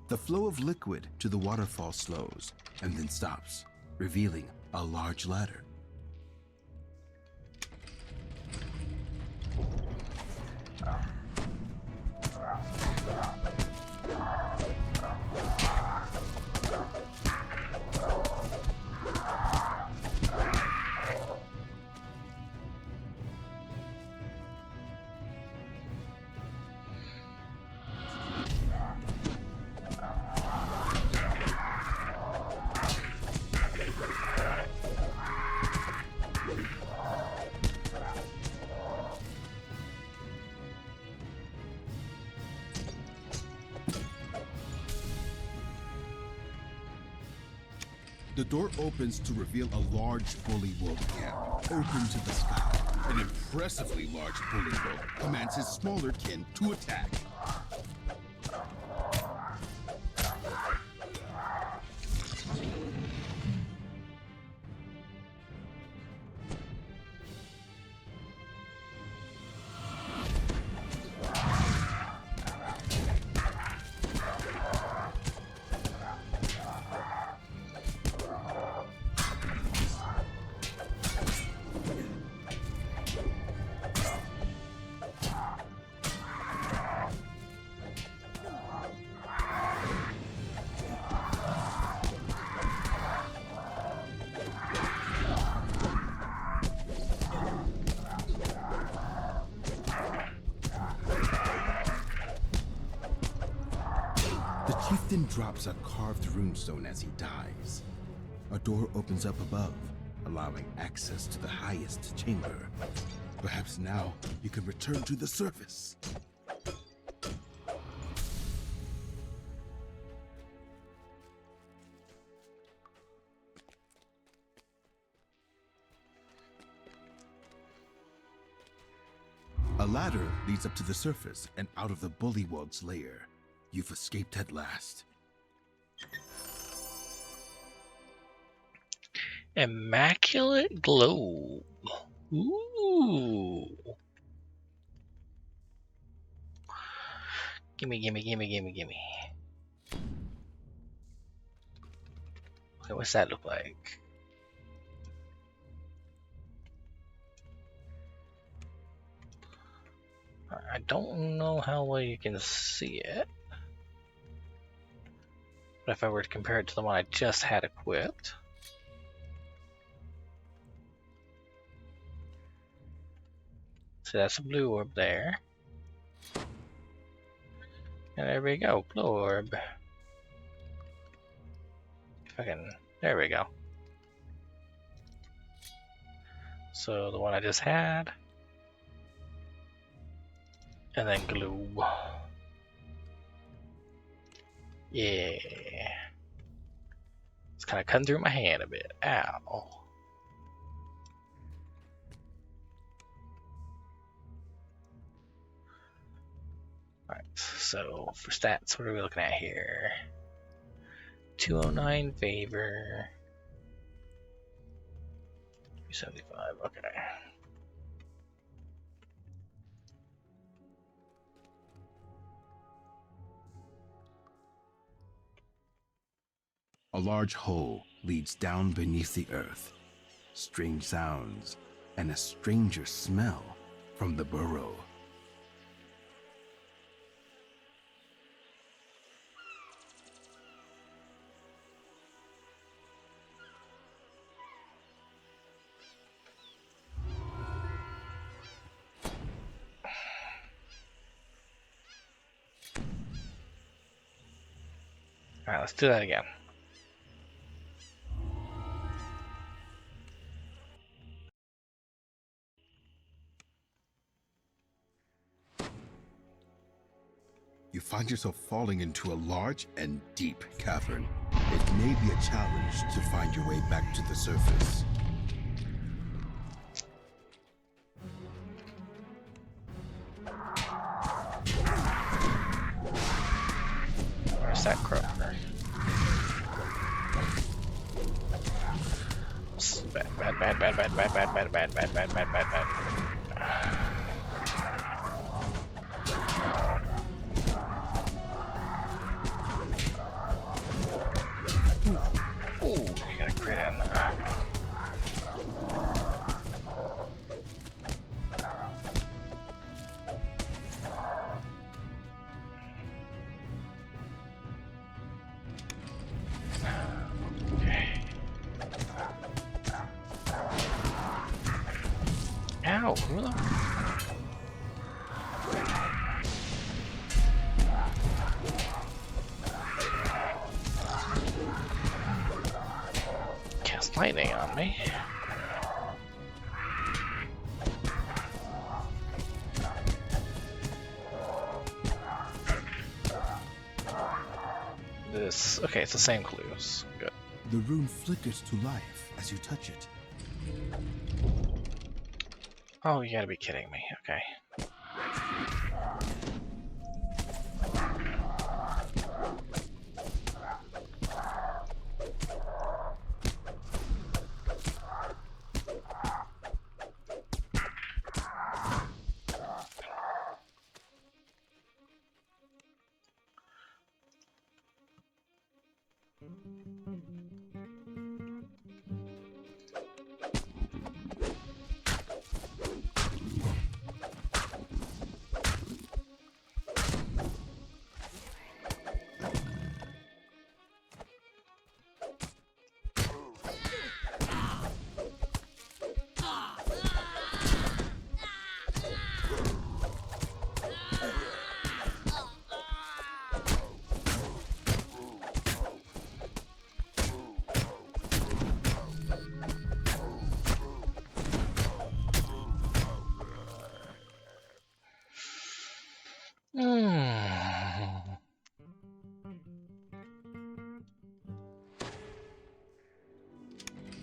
The flow of liquid to the waterfall slows and then stops, revealing a large ladder. The door opens to reveal a large bullywug camp, open to the sky. An impressively large bullywug commands his smaller kin to attack. Chieftain drops a carved runestone as he dies. A door opens up above, allowing access to the highest chamber. Perhaps now you can return to the surface. A ladder leads up to the surface and out of the bullywug's lair. You've escaped at last. Immaculate Globe. Ooh. Gimme, gimme, gimme, gimme, gimme. Okay, what's that look like? I don't know how well you can see it. But if I were to compare it to the one I just had equipped. So that's a blue orb there. And there we go, blue orb. If I can, there we go. So the one I just had. And then glue. Yeah. It's kind of cutting through my hand a bit. Ow. Alright, so for stats, what are we looking at here? 209 favor. 375, okay. A large hole leads down beneath the earth. Strange sounds and a stranger smell from the burrow. Alright, let's do that again. You find yourself falling into a large and deep cavern. It may be a challenge to find your way back to the surface. Where's that croaker? Bad. Ooh, you got a crit in there. Okay. Ow, who the? Cast lightning on me. This, okay, it's the same clues. Good. The rune flickers to life as you touch it. Oh, you gotta be kidding me. Okay.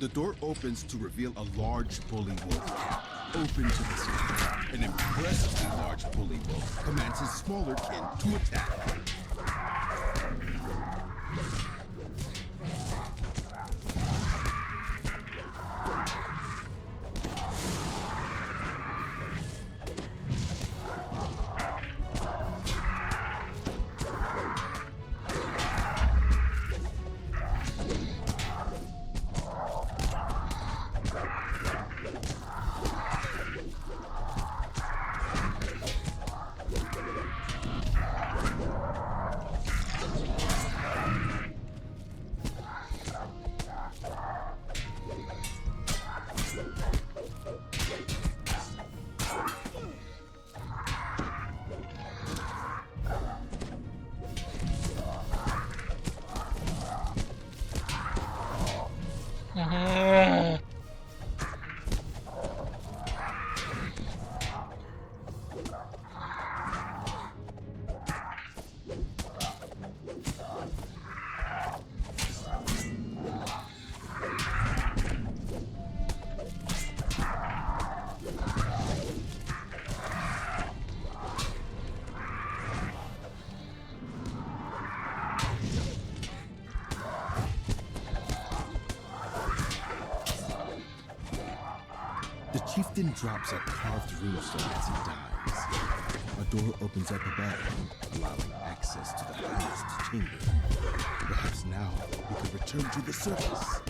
The door opens to reveal a large bully wolf camp, open to the sky. An impressively large bully wolf commands his smaller kin to attack. then drops a carved runestone as he dies. A door opens up above, allowing access to the highest chamber. Perhaps now we could return to the surface.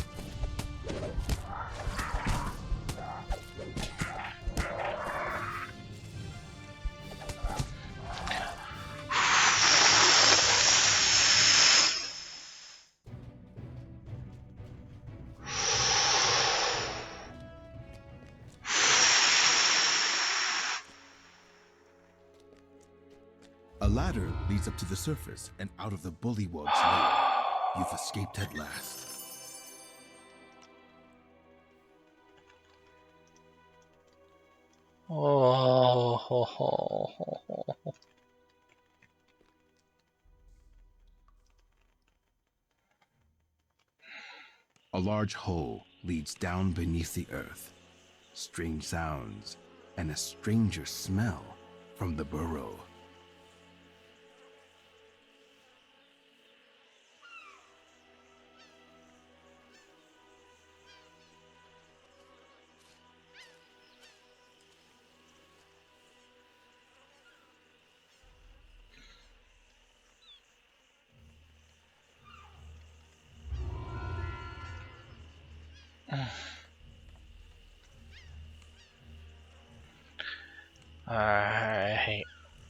A ladder leads up to the surface and out of the bullywug's lair. You've escaped at last. Oh, ho, ho, ho, ho. A large hole leads down beneath the earth. Strange sounds and a stranger smell from the burrow. I hate.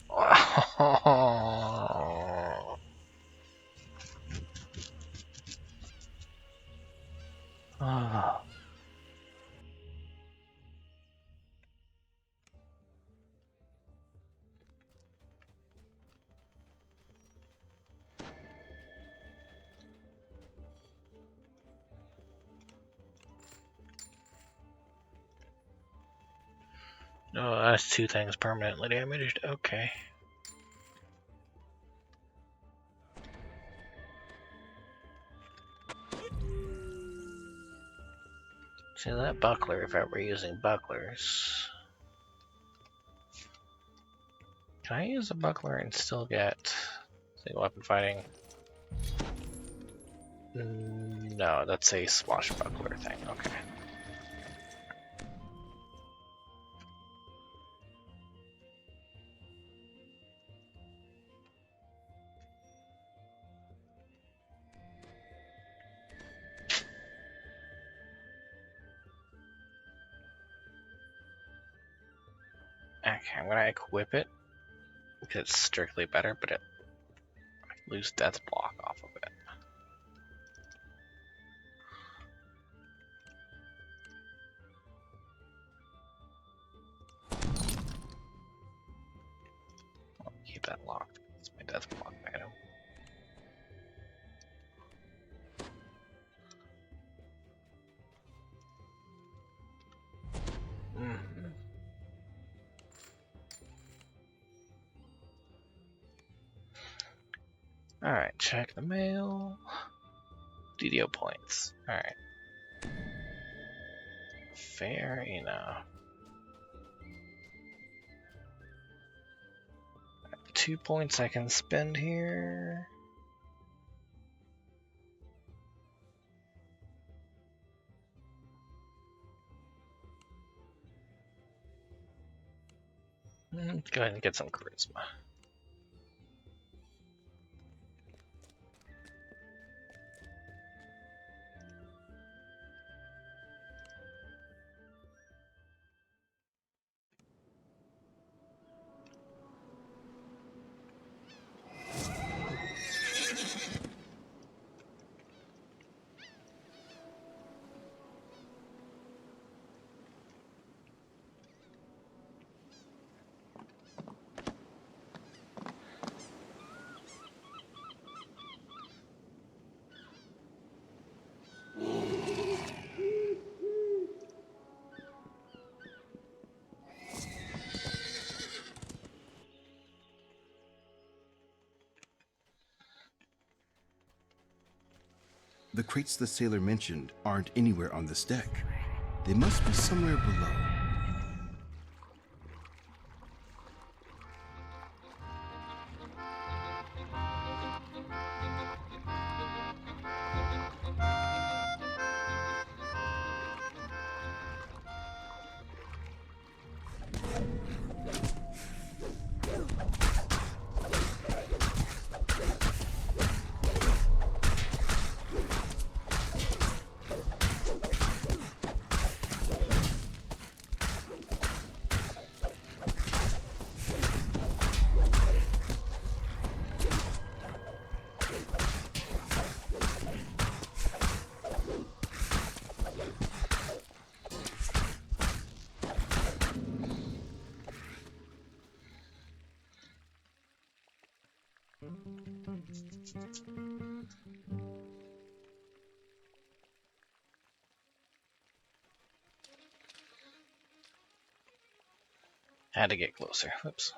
Oh. Oh, that's two things permanently damaged. Okay. See that buckler, if I were using bucklers. Can I use a buckler and still get single weapon fighting? No, that's a swashbuckler thing. Okay. Okay, I'm gonna equip it because it's strictly better, but it I lose death block off of it. I'll keep that locked. It's my death block item. Alright, check the mail. DDO points. Alright. Fair enough. 2 points I can spend here. Go ahead and get some charisma. The crates the sailor mentioned aren't anywhere on this deck. They must be somewhere below. Had to get closer. Whoops.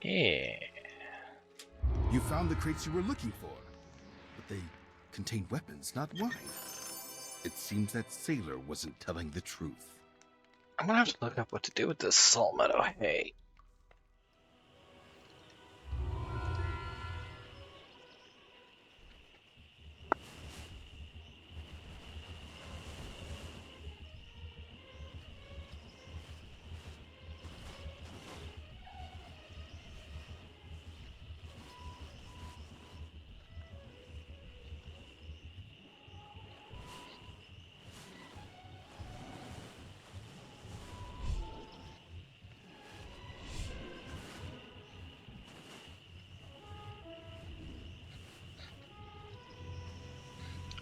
Yeah. You found the crates you were looking for, but they contained weapons, not wine. It seems that sailor wasn't telling the truth. I'm gonna have to look up what to do with this salt meadow hay.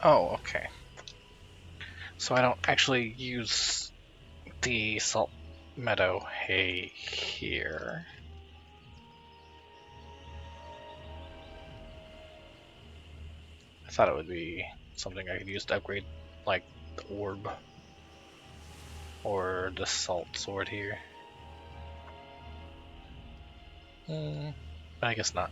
Oh, okay. So I don't actually use the salt meadow hay here. I thought it would be something I could use to upgrade, like the orb or the salt sword here. I guess not.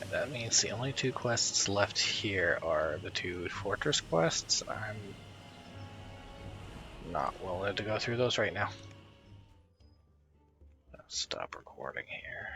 Okay, that means the only two quests left here are the two fortress quests. I'm not willing to go through those right now. Stop recording here.